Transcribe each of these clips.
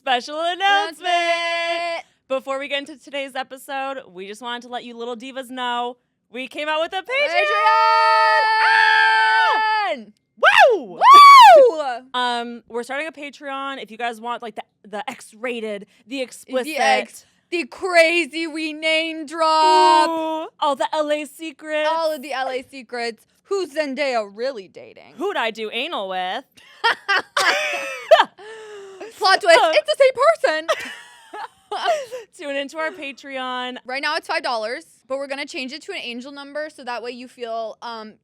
Special announcement! Before we get into today's episode, we just wanted to let you little divas know we came out with a Patreon! Woo! Woo! We're starting a Patreon. If you guys want like the X-rated, the explicit, the crazy we name drop, all the LA secrets, all of the LA secrets. Who's Zendaya really dating? Who'd I do anal with? Plot twist, it's the same person. Tune into our Patreon. Right now it's $5, but we're going to change it to an angel number so that way you feel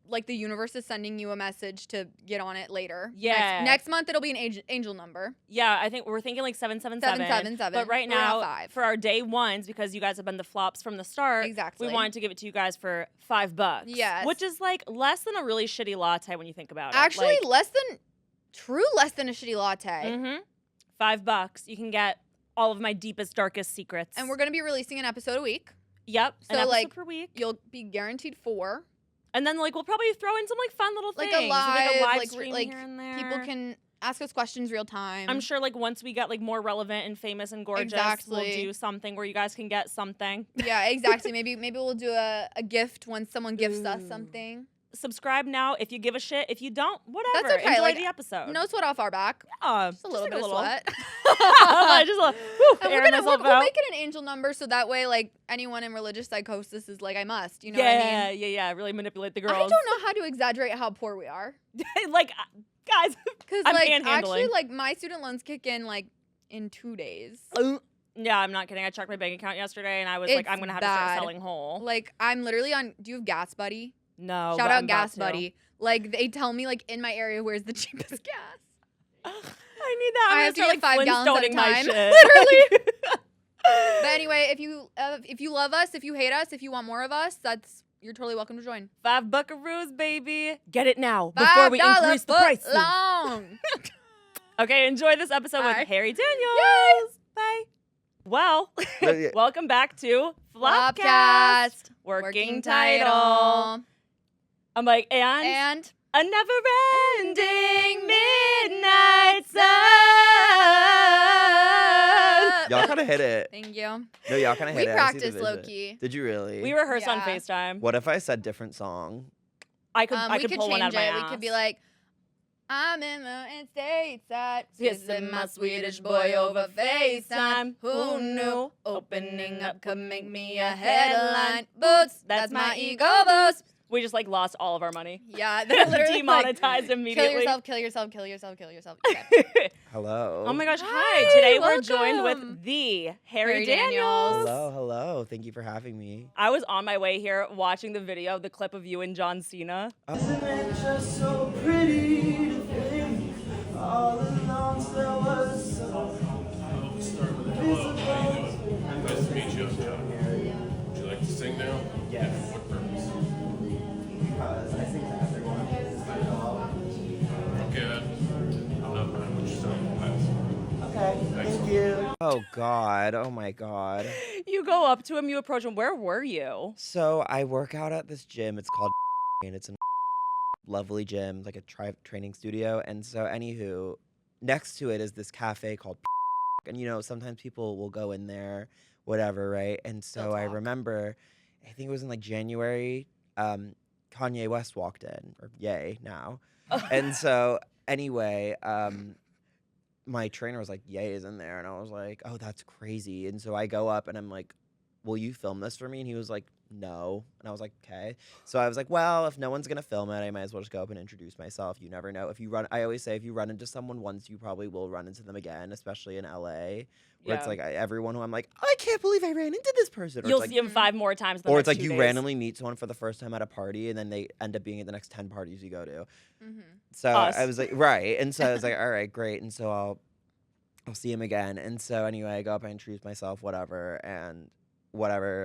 like the universe is sending you a message to get on it later. Yeah. Next month it'll be an angel number. Yeah, I think we're thinking like 777. 777. But right now, for our day ones, because you guys have been the flops from the start, exactly, we wanted to give it to you guys for $5. Yes. Which is like less than a really shitty latte when you think about it. Actually, like, less than a shitty latte. Mm-hmm. $5. You can get all of my deepest, darkest secrets. And we're going to be releasing an episode a week. Yep. So, an episode like, per week. You'll be guaranteed 4. And then, like, we'll probably throw in some, like, fun little things. Like a live stream here and there. People can ask us questions real time. I'm sure, like, once we get, like, more relevant and famous and gorgeous, we'll do something where you guys can get something. Yeah, exactly. Maybe we'll do a gift when someone gifts us something. Subscribe now if you give a shit. If you don't, whatever. That's okay. Enjoy like, the episode. No sweat off our back. Yeah, just a little bit of sweat. just a little, and we'll make it an angel number so that way, like, anyone in religious psychosis is like, I must. You know what I mean? Yeah. Really manipulate the girls. I don't know how to exaggerate how poor we are. Like, guys, because like actually, like my student loans kick in like in 2 days. Yeah, I'm not kidding. I checked my bank account yesterday, and I was like, I'm gonna have to start selling whole. Like, I'm literally on. Do you have Gas Buddy? No. Shout out Gas Buddy. Like, they tell me, like, in my area, where's the cheapest gas? I need that. I have to get 5 gallons at a time. Literally. But anyway, if you love us, if you hate us, if you want more of us, you're totally welcome to join. $5 buckaroos, baby. Get it now before we increase the price. Long. Okay, enjoy this episode with Harry Daniels. Yes. Bye. Well, welcome back to Flopcast. Working title. I'm like, and a never-ending midnight sun. Y'all kind of hit it. Thank you. No, y'all kind of hit it. We practiced low-key. Did you really? We rehearsed on FaceTime. What if I said different song? I could pull one out of my ass. We could be like, I'm in the stateside, kissing my Swedish boy over FaceTime. Who knew? Opening up could make me a headline. Boots, that's my ego boost. We just like lost all of our money. Yeah, they're literally demonetized immediately. Kill yourself. Okay. Hello. Oh my gosh, hi. Today we're joined with the Harry Daniels. Hello. Thank you for having me. I was on my way here watching the video, the clip of you and John Cena. Isn't it just so pretty to think all along there was so visible? Nice to meet you. Would you like to sing now? Yes. What purpose? Because I sing to everyone. Okay, then. I'm not buying what you're selling. Okay, thank you. Oh God, oh my God. You go up to him, you approach him. Where were you? So I work out at this gym. It's called and it's a lovely gym, like a training studio. And so anywho, next to it is this cafe called and you know, sometimes people will go in there, whatever, right? And so I remember, I think it was in like January, Kanye West walked in, or yay now. And so anyway, my trainer was like, Ye is in there. And I was like, oh, that's crazy. And so I go up and I'm like, will you film this for me? And he was like, no. And I was like, okay. So I was like, well, if no one's going to film it, I might as well just go up and introduce myself. You never know. I always say, if you run into someone once, you probably will run into them again, especially in LA. Where it's like everyone who I'm like, I can't believe I ran into this person. Or You'll like, see him 5 more times. Or it's like you randomly meet someone for the first time at a party and then they end up being at the next 10 parties you go to. Mm-hmm. So I was like, right. And so I was like, all right, great. And so I'll see him again. And so anyway, I go up and introduce myself, whatever,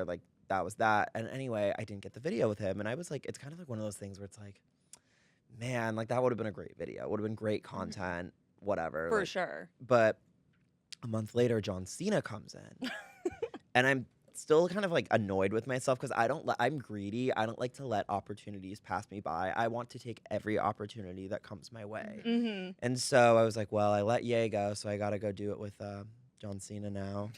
like that was that. And anyway, I didn't get the video with him. And I was like, it's kind of like one of those things where it's like, man, like that would have been a great video. It would have been great content, whatever. For sure. But a month later, John Cena comes in. And I'm still kind of like annoyed with myself because I'm greedy. I don't like to let opportunities pass me by. I want to take every opportunity that comes my way. Mm-hmm. And so I was like, well, I let Ye go, so I got to go do it with John Cena now,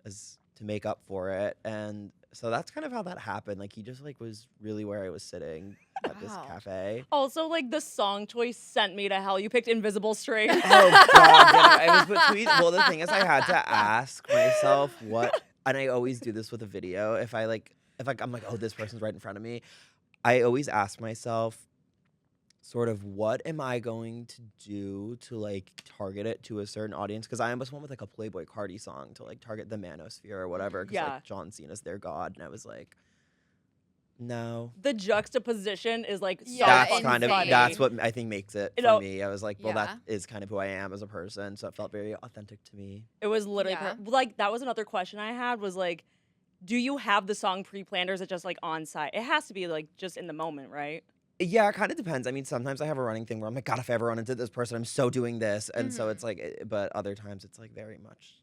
as to make up for it. And so that's kind of how that happened. Like he just like was really where I was sitting at this Wow. cafe. Also, like the song choice sent me to hell. You picked Invisible String. Oh God! Yeah, I was between. Well, the thing is, I had to ask myself what, and I always do this with a video. If I'm like, oh, this person's right in front of me, I always ask myself, sort of, what am I going to do to like target it to a certain audience? Because I almost went with like a Playboy Cardi song to like target the manosphere or whatever. Because Yeah. like John Cena's their god, and I was like, no. The juxtaposition is like so Yeah, That's kind of insane. that's what I think makes it You for know- me. I was like, well, Yeah. that is kind of who I am as a person, so it felt very authentic to me. It was literally Yeah. like that was another question I had was like, do you have the song pre-planned or is it just like on site? It has to be like just in the moment, right? Yeah, it kind of depends. I mean, sometimes I have a running thing where I'm like, God, if I ever run into this person, I'm so doing this, and so it's like, but other times it's like very much,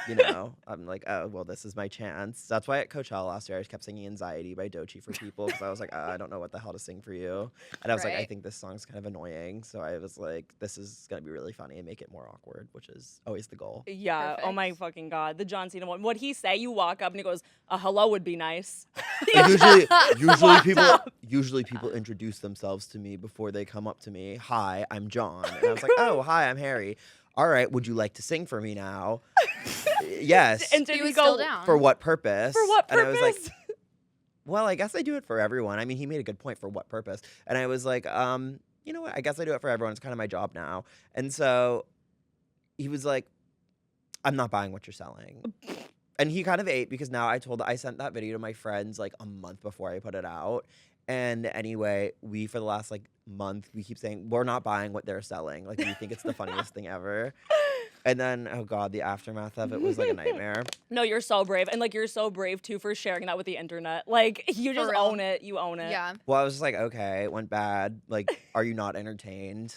you know, I'm like, oh, well, this is my chance. That's why at Coachella last year I kept singing "Anxiety" by Doechii for people because I was like, I don't know what the hell to sing for you, and I was like, I Right. think this song's kind of annoying, so I was like, this is gonna be really funny and make it more awkward, which is always the goal. Yeah. Oh my Perfect. fucking god. The John Cena one. What'd he say? You walk up and he goes, "A hello would be nice." Usually people introduce themselves to me before they come up to me. Hi, I'm John. And I was like, oh, hi, I'm Harry. All right, would you like to sing for me now? Yes. And did He he was go still down. For what purpose? For what And I was like, purpose? well, I guess I do it for everyone. I mean, he made a good point, for what purpose? And I was like, you know what? I guess I do it for everyone. It's kind of my job now. And so he was like, I'm not buying what you're selling. And he kind of ate because now I sent that video to my friends like a month before I put it out. And anyway, we, for the last like month, we keep saying, we're not buying what they're selling. Like, we think it's the funniest thing ever. And then, oh God, the aftermath of it was like a nightmare. No, you're so brave. And like you're so brave too for sharing that with the internet. Like you just real. own it. You own it. Yeah. Well, I was just like, okay, it went bad. Like, are you not entertained?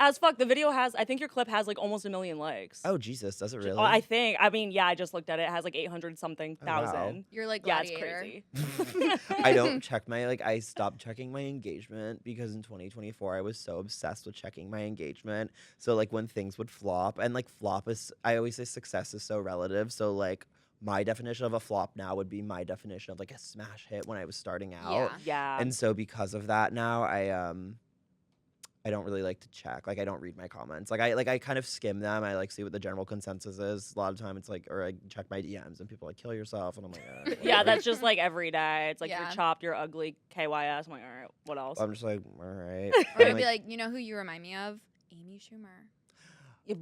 As fuck, the video has, I think your clip has like almost 1 million likes. Oh, Jesus, does it really? Oh, I think. I mean, yeah, I just looked at it. It has like 800 something Oh, wow. thousand. You're like Yeah, it's Gladiator. crazy. I don't check I stopped checking my engagement because in 2024 I was so obsessed with checking my engagement. So like when things would flop, and like flop is, I always say success is so relative. So like my definition of a flop now would be my definition of like a smash hit when I was starting out. Yeah. Yeah. And so because of that now I don't really like to check. Like I don't read my comments. I kind of skim them. I like see what the general consensus is. A lot of time it's like, or I check my DMs and people are like, kill yourself, and I'm like, yeah, whatever. that's just like every day. It's like Yeah. you're chopped, you're ugly, KYS. I'm like, all right, what else? I'm just like, all right. Or I'm I'd be like, you know who you remind me of? Amy Schumer.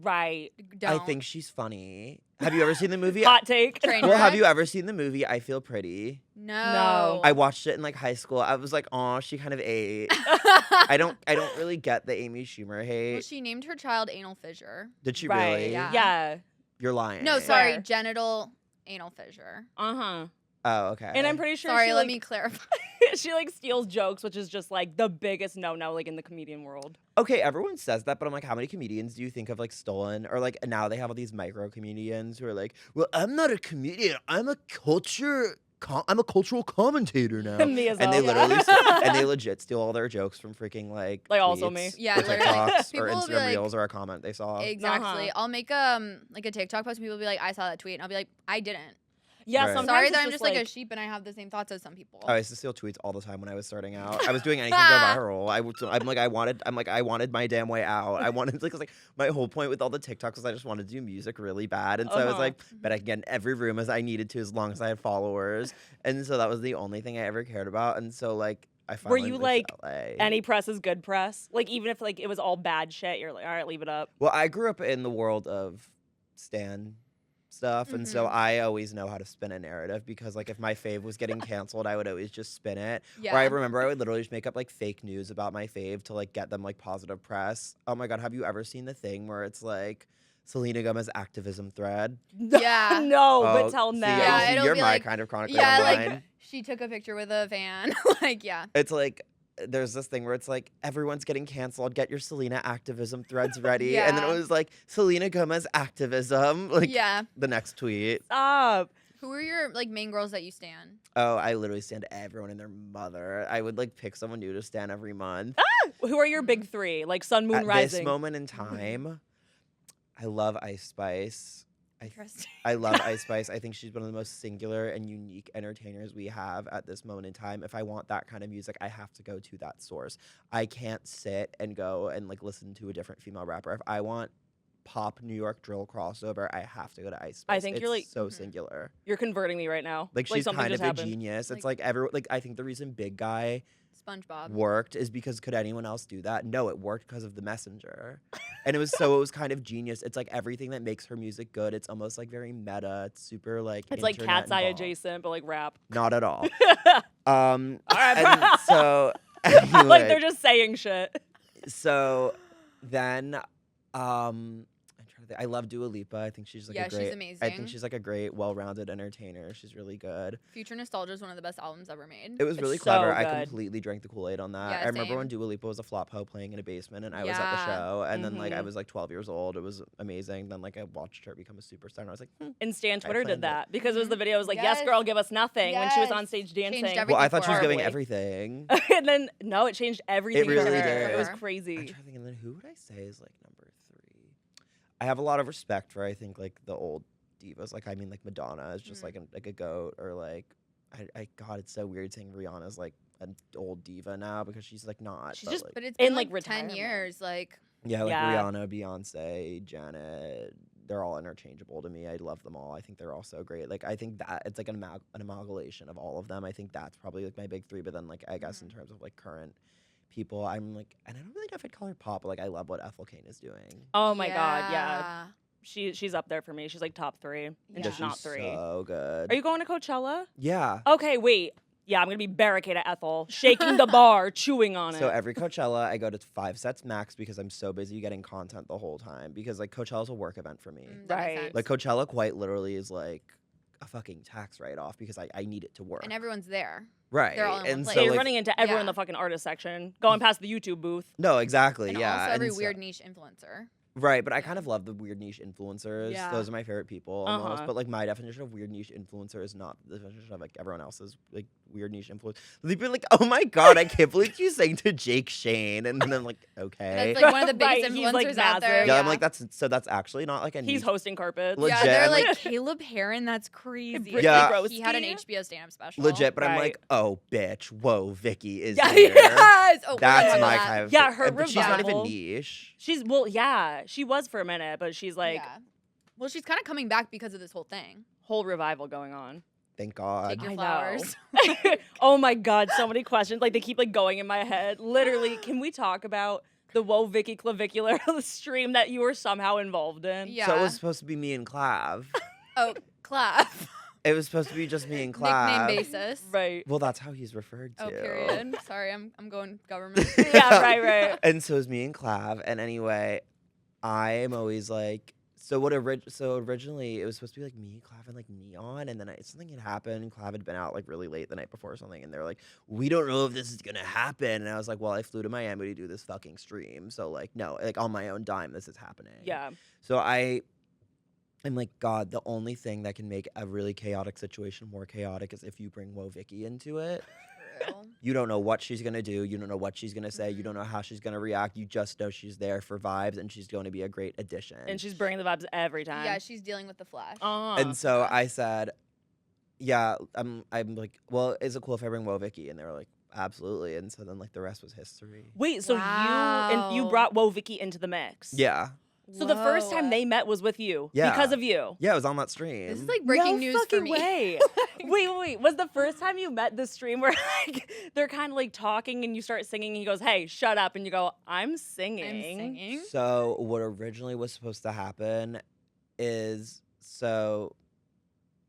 Right. Don't. I think she's funny. Have you ever seen the movie? Hot take. Train Well, have wreck? you ever seen the movie I Feel Pretty? No. I watched it in like high school. I was like, oh, she kind of ate. I don't really get the Amy Schumer hate. Well, she named her child Anal Fissure. Did she Right. really? Yeah. Yeah. You're lying. No, sorry, Where? genital anal fissure. Uh-huh. Oh, okay. And I'm pretty sure Sorry, she, let like, me clarify. she like steals jokes, which is just like the biggest no-no like in the comedian world. Okay, everyone says that, but I'm like, how many comedians do you think have like stolen? Or like now they have all these micro comedians who are like, well, I'm not a comedian. I'm a cultural commentator now. Me as And they well. literally and they legit steal all their jokes from freaking like also tweets me. Yeah, or literally. TikToks or People will be Instagram like- reels or a comment they saw. Exactly. I'll make like a TikTok post and people will be like, I saw that tweet. And I'll be like, I didn't. Yeah, Right. sometimes Sorry it's that I'm just like a sheep and I have the same thoughts as some people. I used to steal tweets all the time when I was starting out. I was doing anything to go viral. I wanted my damn way out. I wanted like my whole point with all the TikToks was I just wanted to do music really bad, and so I was like, but I could get in every room as I needed to as long as I had followers, and so that was the only thing I ever cared about, and so like I finally you moved like to LA. any press is good press. Like even if like it was all bad shit, you're like, all right, leave it up. Well, I grew up in the world of stan stuff, and so I always know how to spin a narrative because like if my fave was getting canceled, I would always just spin it. Yeah. Or I remember I would literally just make up like fake news about my fave to like get them like positive press. Oh my God, have you ever seen the thing where it's like Selena Gomez activism thread? Yeah. No, Oh, but tell see, now. Yeah, see, it'll you're be my like- kind of chronically Yeah, online. like she took a picture with a van. Like, yeah. It's like there's this thing where it's like everyone's getting canceled. Get your Selena activism threads ready, and then it Yeah. was like Selena Gomez activism. Like Yeah. the next tweet. Stop. Who are your like main girls that you stan? Oh, I literally stand everyone and their mother. I would like pick someone new to stand every month. Who are your big three? Like Sun, Moon, At Rising. this moment in time, I love Ice Spice. Interesting. I love Ice Spice. I think she's one of the most singular and unique entertainers we have at this moment in time. If I want that kind of music, I have to go to that source. I can't sit and go and like listen to a different female rapper. If I want pop New York drill crossover, I have to go to Ice Spice. I think you're like so singular. You're converting me right now. Like she's something kind just of a happened. genius. It's Like- I think the reason Big Guy SpongeBob. worked is because could anyone else do that? No, it worked because of the messenger. And it was kind of genius. It's like everything that makes her music good. It's almost like very meta. It's super like It's like internet Cat's Eye involved. adjacent, but like rap. Not at all. All right, And so like anyway, they're just saying shit. so then I'm trying to think. I love Dua Lipa. I think she's like Yeah, a she's great amazing. I think she's like a great, well-rounded entertainer. She's really good. Future Nostalgia is one of the best albums ever made. It was really It's clever. so I good. completely drank the Kool-Aid on that. Yeah, I remember same. when Dua Lipa was a flop hoe playing in a basement and I was at the Yeah. show and then like I Mhm. was like 12 years old. It was amazing. Then like I watched her become a superstar and I was like, And Stan Twitter planned did it. that because it was the video. It was like, yes, Yes. girl, give us nothing when she was on Yes. stage Changed dancing. well, I thought she was giving Horribly. everything. And then no, it changed everything. really for her. did. It was I'm I'm crazy. trying to think, and then who would I say is like number 3? I have a lot of respect for I think like the old divas. Like I mean like Madonna is just like a goat, or like I God, it's so weird saying Rihanna's like an old diva now because she's like not. She's but, just- like, But it's In, been like, like 10 retirement. years. Like, yeah, like Yeah. Rihanna, Beyonce, Janet. They're all interchangeable to me. I love them all. I think they're all so great. Like I think that it's like an amalgamation of all of them. I think that's probably like my big 3. But then like I guess in terms of like current people, I'm like, and I don't really know if I'd call her pop, but like I love what Ethel Cain is doing. Oh my god, yeah. She's up there for me. She's like top 3, and Yeah. just not She's 3. so good. Are you going to Coachella? Yeah. Okay, wait. Yeah, I'm gonna be barricade at Ethel, shaking the bar, chewing on it. So every Coachella, I go to 5 sets max because I'm so busy getting content the whole time. Because like Coachella's a work event for me. That makes Right. sense. Like Coachella quite literally is like a fucking tax write-off because I need it to work. And everyone's there. right. they're all in one and place. so yeah, you're like, running into everyone in Yeah. the fucking artist section, going past the YouTube booth. no, exactly. And yeah. also every and so- weird niche influencer. Right, but I kind of love the weird niche influencers. Yeah. Those are my favorite people almost. Uh-huh. But like my definition of weird niche influencer is not the definition of like everyone else's like weird niche influence. They've been like, oh my god, I can't believe you sang to Jake Shane, and then I'm like, okay. That's like one of the biggest Right, he's, influencers like, out there. massive. yeah, I'm like that's actually not like a He's niche. hosting carpets. Legit. Yeah, they're I'm like like- Caleb Heron. That's crazy. Brittany Yeah. He had an Broski? HBO stand-up special. Legit, but I'm Right. like, oh bitch, whoa, Vicky is Yeah, here. Yes. Oh, we're gonna That's talk my about that. kind of Yeah, her but she's not even revival. niche. She's yeah, she was for a minute, but she's like Yeah. Well, she's kind of coming back because of this whole thing. whole revival going on. Thank God. Take your I know. flowers. Oh my god, so many questions. Like they keep like going in my head. Literally, can we talk about the Wo Vicki clavicular stream that you were somehow involved in? Yeah. So it was supposed to be me and Clav. Oh, Clav. It was supposed to be just me and Nickname Clav. basis. Right. Well, that's how he's referred to. Oh, period. Sorry, I'm going government. Yeah, right. And so it was me and Clav. And anyway, I am always like, so originally it was supposed to be like me, Clav, and like Neon, and then something had happened. Clav had been out like really late the night before or something, and they were like, we don't know if this is gonna happen. And I was like, well, I flew to Miami to do this fucking stream, so like no, like on my own dime, this is happening. Yeah. So I'm like, God, the only thing that can make a really chaotic situation more chaotic is if you bring Wo Vicki into it. True. You don't know what she's gonna do. You don't know what she's gonna say. You don't know how she's gonna react. You just know she's there for vibes, and she's going to be a great addition. And she's bringing the vibes every time. Yeah, she's dealing with the flash. And so I said, "Yeah, I'm like, well, is it cool if I bring Wo Vicki?" And they were like, "Absolutely." And so then like the rest was history. Wait, so you Wow. brought Wo Vicki into the mix? Yeah, So the first time Whoa. they met was with you? Yeah. Because of you? yeah, it was on that stream. This is like breaking no news fucking for me. way. Wait. Was the first time you met the stream where like they're kind of like talking and you start singing and he goes, "Hey, shut up," and you go, "I'm singing." I'm singing. So what originally was supposed to happen is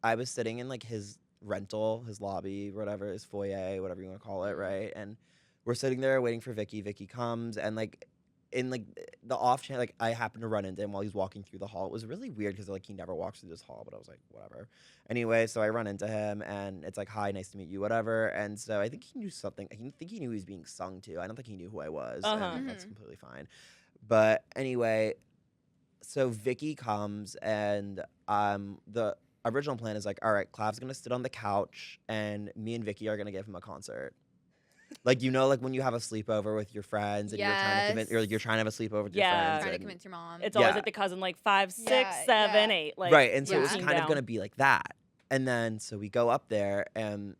I was sitting in like his rental, his lobby, whatever, his foyer, whatever you want to call it, right? And we're sitting there waiting for Vicky. Vicky comes and like in like the off chance, like I happened to run into him while he's walking through the hall. It was really weird because like he never walks through this hall, but I was like, whatever. Anyway, so I run into him and it's like, hi, nice to meet you, whatever. And so I think he knew something. I think he knew he was being sung to. I don't think he knew who I was. Uh-huh. And that's completely fine. But anyway, so Vicky comes and the original plan is like, all right, Clav's gonna sit on the couch and me and Vicky are gonna give him a concert. Like, you know, like when you have a sleepover with your friends and you're trying to convince, or like you're trying to have a sleepover with your Yeah. friends. Trying to and- convince your mom. It's always Yeah. like the cousin, like 5, 6, Yeah, 7, yeah. 8. Like, Right, and so it's 13 kind of down. going to be like that. And then, so we go up there, and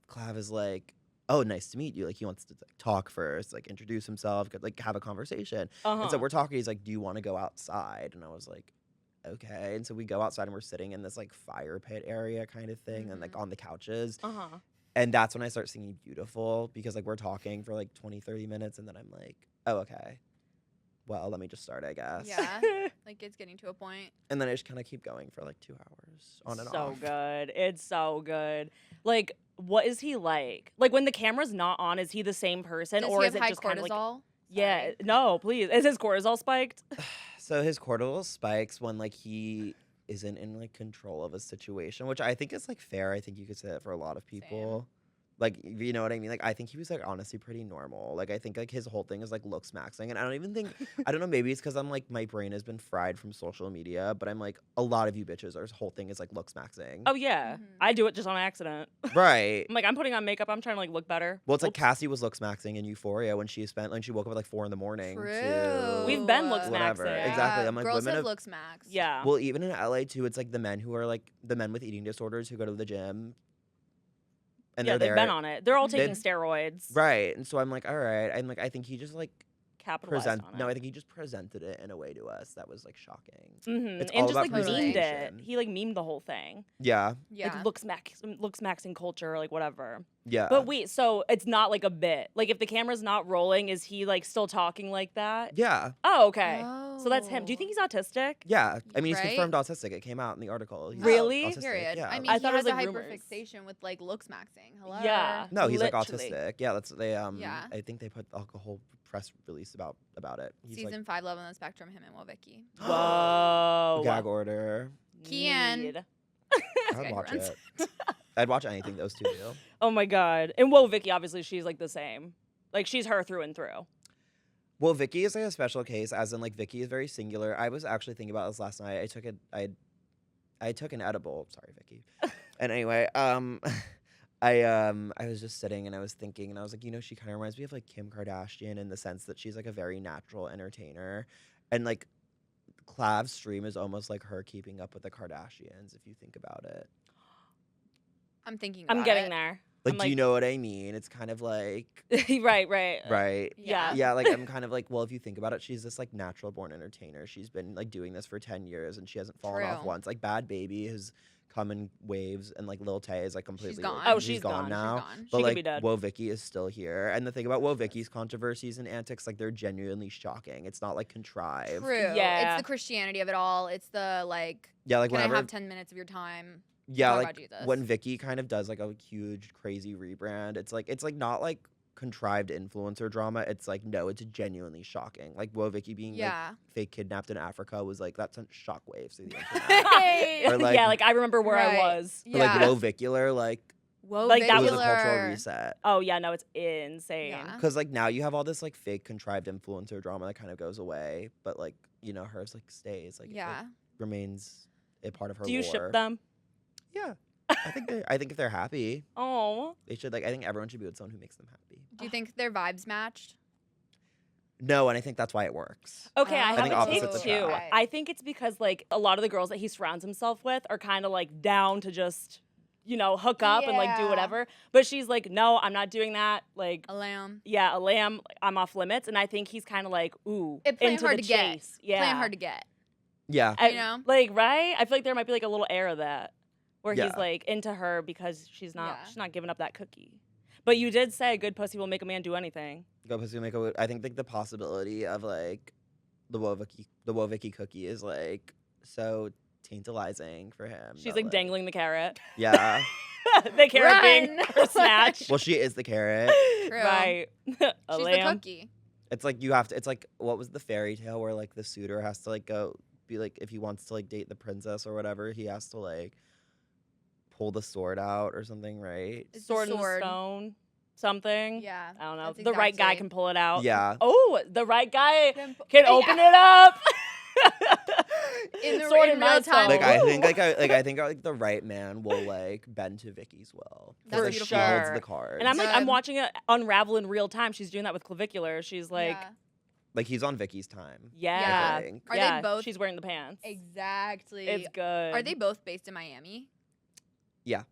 Clav is like, oh, nice to meet you. Like, he wants to like, talk first, like, introduce himself, like, have a conversation. Uh-huh. And so we're talking, he's like, do you want to go outside? And I was like, okay. And so we go outside, and we're sitting in this, like, fire pit area kind of thing, and, like, on the couches. Uh-huh. And that's when I start singing Beautiful, because, like, we're talking for, like, 20, 30 minutes, and then I'm like, oh, okay. Well, let me just start, I guess. Yeah. Like, it's getting to a point. And then I just kind of keep going for, like, 2 hours on and So off. good. It's so good. Like, what is he like? Like, when the camera's not on, is he the same person? Does or he is have it high just kind of like. cortisol? Yeah. Sorry. No, please. Is his cortisol spiked? So his cortisol spikes when, like, he isn't in, like, control of a situation, which I think is, like, fair. I think you could say that for a lot of people. Like, you know what I mean? Like, I think he was, like, honestly pretty normal. Like, I think, like, his whole thing is, like, looks maxing. And I don't even think, I don't know, maybe it's because I'm, like, my brain has been fried from social media, but I'm, like, a lot of you bitches, our whole thing is, like, looks maxing. Oh, yeah. Mhm. I do it just on accident. Right. I'm like, I'm putting on makeup. I'm trying to, like, look better. Well, it's like Oops. Cassie was looks maxing in Euphoria when she spent, like, she woke up at, like, 4 in the morning. True. To We've been looks whatever. maxing. Exactly. I'm like, girls women have have- looks max. Yeah. Well, even in LA, too, it's, like, the men who are, like, the men with eating disorders who go to the gym. And yeah, they're they've there. been on it. They're all taking They've- steroids. Right. And so I'm like, all right. I'm like, I think he just, like, Capitalized on it. No, I think he just presented it in a way to us that was, like, shocking. Mm-hmm. It's And all just, about like, memed it. presentation. He, like, memed the whole thing. Yeah. Yeah. Like, looks maxing culture, like, whatever. Yeah. But wait, so it's not, like, a bit. Like, if the camera's not rolling, is he, like, still talking like that? Yeah. Oh, okay. So that's him. Do you Oh. think he's autistic? Yeah. I mean, he's Right? confirmed autistic. It came out in the article. He's Really? autistic, Period. Yeah. I mean, I he thought it has was, a like, rumors. hyperfixation with like looks maxing. Hello. Yeah. No, he's Literally. like autistic. Yeah, that's they Yeah. I think they put a whole press release about it. He's Season 5, Love on the Spectrum, him and Wo Vicki. Whoa. like gag order. Kian. Need. I'd Guy watch runs. it. I'd watch anything those two do. Oh my god. And Wo Vicki, obviously, she's like the same. Like she's her through and through. Well, Vicky is like a special case, as in like Vicky is very singular. I was actually thinking about this last night. I took an edible. Sorry, Vicky. And anyway, I was just sitting and I was thinking and I was like, you know, she kind of reminds me of like Kim Kardashian in the sense that she's like a very natural entertainer, and like Clav's stream is almost like her keeping up with the Kardashians if you think about it. I'm thinking. I'm about getting it. there. Like, I'm do you know what I mean? It's kind of like right. right. Yeah. Yeah, like I'm kind of like, well, if you think about it, she's this like natural born entertainer. She's been like doing this for 10 years and she hasn't fallen off True. once. Like Bad Baby has come in waves and like Lil Tay is like completely gone. Oh, she's she's gone gone. now. She's gone. But She could like be dead. Wo Vicki is still here. And the thing about Wo Vicki's controversies and antics, like they're genuinely shocking. It's not like contrived. True. Yeah. It's the Christianity of it all. It's the like. Yeah, like Can whenever I have 10 minutes of your time? yeah, talk like about Jesus? when Vicky kind of does like a huge crazy rebrand, it's like not like contrived influencer drama. It's like no, it's genuinely shocking. Like Wo Vicki being like Yeah. fake kidnapped in Africa was like that sent shockwaves through the internet. Or, like- yeah, like I remember where Right. I was. But, like Yeah. Wo Vicular, like Whoa, Like, it that was a Vickular. cultural reset. Oh yeah, no, it's insane. Yeah. Because like now you have all this like fake contrived influencer drama that kind of goes away, but like you know hers like stays, like it, Yeah. like, remains a part of her. Do you lore. ship them? Yeah, I think if they're happy, Oh. they should like. I think everyone should be with someone who makes them happy. Do you think their vibes matched? No, and I think that's why it works. Okay, I I have think a take opposites too. attract. I think it's because like a lot of the girls that he surrounds himself with are kind of like down to just, you know, hook up and like do Yeah. whatever. But she's like, no, I'm not doing that. Like, A lamb. yeah, a lamb, I'm off limits. And I think he's kind of like, ooh, It playing into hard the to get. chase. Yeah, Playing hard to get. Yeah, I- you know? like right. I feel like there might be like a little air of that where he's Yeah. like into her because she's not Yeah. giving up that cookie. But you did say good pussy will make a man do anything. go pussy make a. I think like the possibility of like the Wo Vicki cookie is like so tantalizing for him. She's that, like dangling the carrot. Yeah. The carrot being Run. her snatch. Well, she is the carrot. True. Right. A She's the lamb. cookie. It's like you have to. It's like what was the fairy tale where like the suitor has to like go be like if he wants to like date the princess or whatever, he has to like pull the sword out or something, right? It's the Sword in the sword. stone. Something. Yeah. I don't know. that's The right guy exactly- can pull it out. Yeah. Oh, the right guy Can can open it up. In the Sword sword in in real my time. stone. Like I think like the right man will like bend to Vicky's will. 'Cause, That's like, beautiful. she holds Sure. the cards. And I'm like, I'm Good. watching it unravel in real time. She's doing that with clavicular. She's like, Yeah. like he's on Vicky's time. yeah. I think. Are they yeah, both- She's wearing the pants. Exactly. It's good. Are they both based in Miami? Yeah.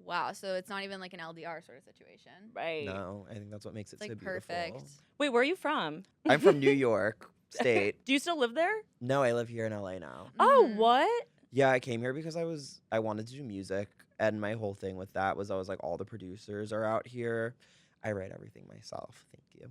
Wow, so it's not even like an LDR sort of situation. Right. No, I think that's what makes it It's like so beautiful. perfect. Wait, where are you from? I'm from New York State. Do you still live there? No, I live here in LA now. Oh, Mhm. what? Yeah, I came here because I wanted to do music, and my whole thing with that was I was like, all the producers are out here. I write everything myself. Thank you.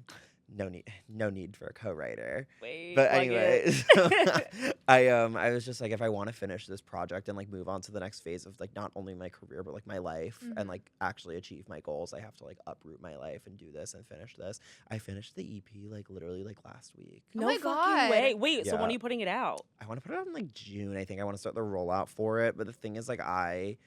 No need for a co-writer. Wait. But plug anyway, it. I was just like, if I want to finish this project and like move on to the next phase of like not only my career but like my life Mhm. and like actually achieve my goals, I have to like uproot my life and do this and finish this. I finished the EP like literally like last week. no my fucking God. way. Wait, so when Yeah. are you putting it out? I want to put it out in like June. I think I want to start the rollout for it. But the thing is, like, I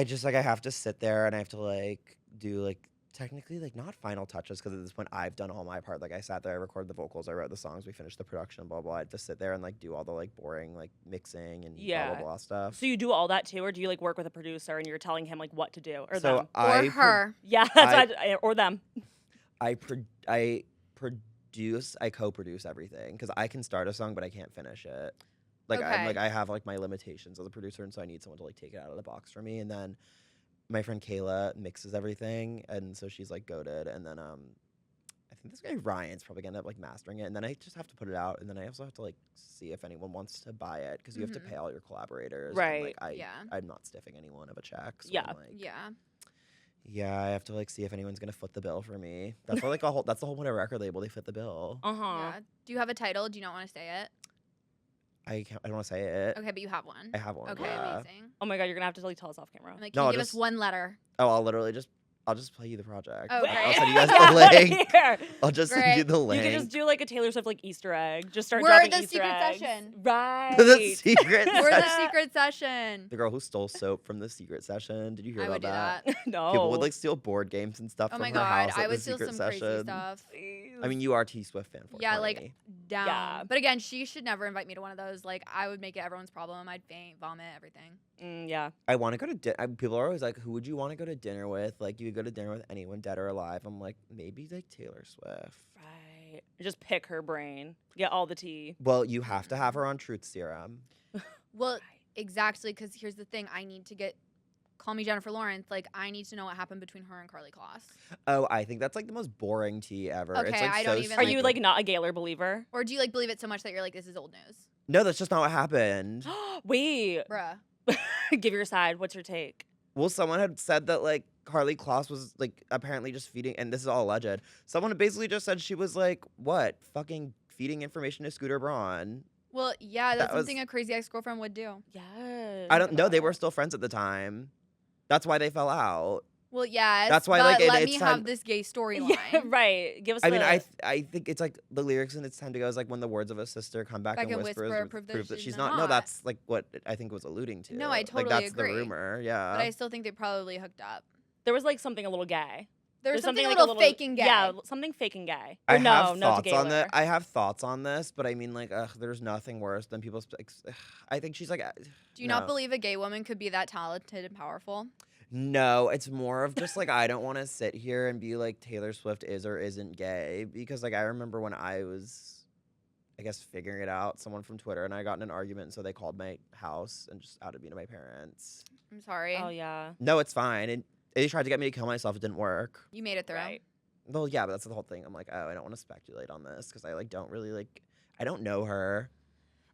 just like I have to sit there and I have to like do like technically like not final touches because at this point I've done all my part. Like I sat there, I recorded the vocals, I wrote the songs, we finished the production, blah blah. I have to sit there and like do all the like boring like mixing and blah Yeah. blah blah stuff. So you do all that too, or do you like work with a producer and you're telling him like what to do, or So them? Or her. Yeah, that's what or them. I co-produce everything because I can start a song but I can't finish it. Like Okay. I have like my limitations as a producer, and so I need someone to like take it out of the box for me. And then my friend Kayla mixes everything, and so she's like goated. And then I think this guy Ryan's probably gonna end up like mastering it, and then I just have to put it out, and then I also have to like see if anyone wants to buy it because you have to Mhm. pay all your collaborators. Right. And, like, Yeah. I'm not stiffing anyone of a check. So Yeah. I'm like, Yeah. yeah, I have to like see if anyone's gonna foot the bill for me. That's why, like that's the whole point of a record label. They fit the bill. Uh huh. Yeah. Do you have a title? Do you not want to say it? I don't want to say it. Okay, but you have one. I have one. Okay, yeah. amazing. Oh my god, you're gonna have to like tell us off camera. I'm like, No, can you I'll give us just- one letter? Oh, I'll just play you the project. Okay. I'll send you guys Get the link. outta here. I'll just send you Great. the You link. could just do like a Taylor Swift like Easter egg. Just start We're dropping the Easter secret eggs. session. Right. the secret. We're the session. secret session. The girl who stole soap from the secret session. Did you hear I about would do that? that. No. People would like steal board games and stuff Oh from my her god, house at I the would steal secret some crazy session. stuff. I mean, you are T Swift fan. Yeah, like 420. down. Yeah. But again, she should never invite me to one of those. Like, I would make it everyone's problem. I'd faint, vomit, everything. Yeah. I want to go to dinner. People are always like, "Who would you want to go to dinner with?" Like, you would go to dinner with anyone, dead or alive. I'm like, maybe like Taylor Swift. Right. Just pick her brain. Get all the tea. Well, you have to have her on Truth Serum. Well, exactly, because here's the thing. I need to get. Call me Jennifer Lawrence. Like, I need to know what happened between her and Carly Kloss. Oh, I think that's like the most boring tea ever. It's Okay, like I don't so even Are you stupid. like not a Gaylor believer? Or do you, like, believe it so much that you're like, this is old news? No, that's just not what happened. Wait. Bruh. Give your side. What's your take? Well, someone had said that like Carly Kloss was like apparently just feeding, and this is all alleged. Someone basically just said she was like, what, fucking feeding information to Scooter Braun. Well, yeah, that's That was- something a crazy ex-girlfriend would do. Yes. I don't know. They were still friends at the time. That's why they fell out. Well, yes. That's why, but like, let it's me time- have this gay storyline. Yeah, right. Give us I mean, the I think it's like the lyrics in It's Time to Go is like when the words of a sister come back, and whispers prove that she's not. No, not. that's like what I think was alluding to. No, I totally like, that's agree. the rumor. Yeah. But I still think they probably hooked up. there was like something a little gay. There was something a like, little fake and gay. Yeah, something fake and gay. I Or no, have no to thoughts on Gaylor. that. I have thoughts on this, but I mean, like, there's nothing worse than people. I think she's like. Do you not believe a gay woman could be that talented and powerful? No, it's more of just like I don't want to sit here and be like Taylor Swift is or isn't gay because like I remember when I was, I guess, figuring it out, someone from Twitter and I got in an argument, and so they called my house and just outed me to my parents. I'm sorry. Oh yeah. No, it's fine. And they tried to get me to kill myself. It didn't work. You made it through. Right. Well, yeah, but that's the whole thing. I'm like, oh, I don't want to speculate on this because I like don't really like, I don't know her.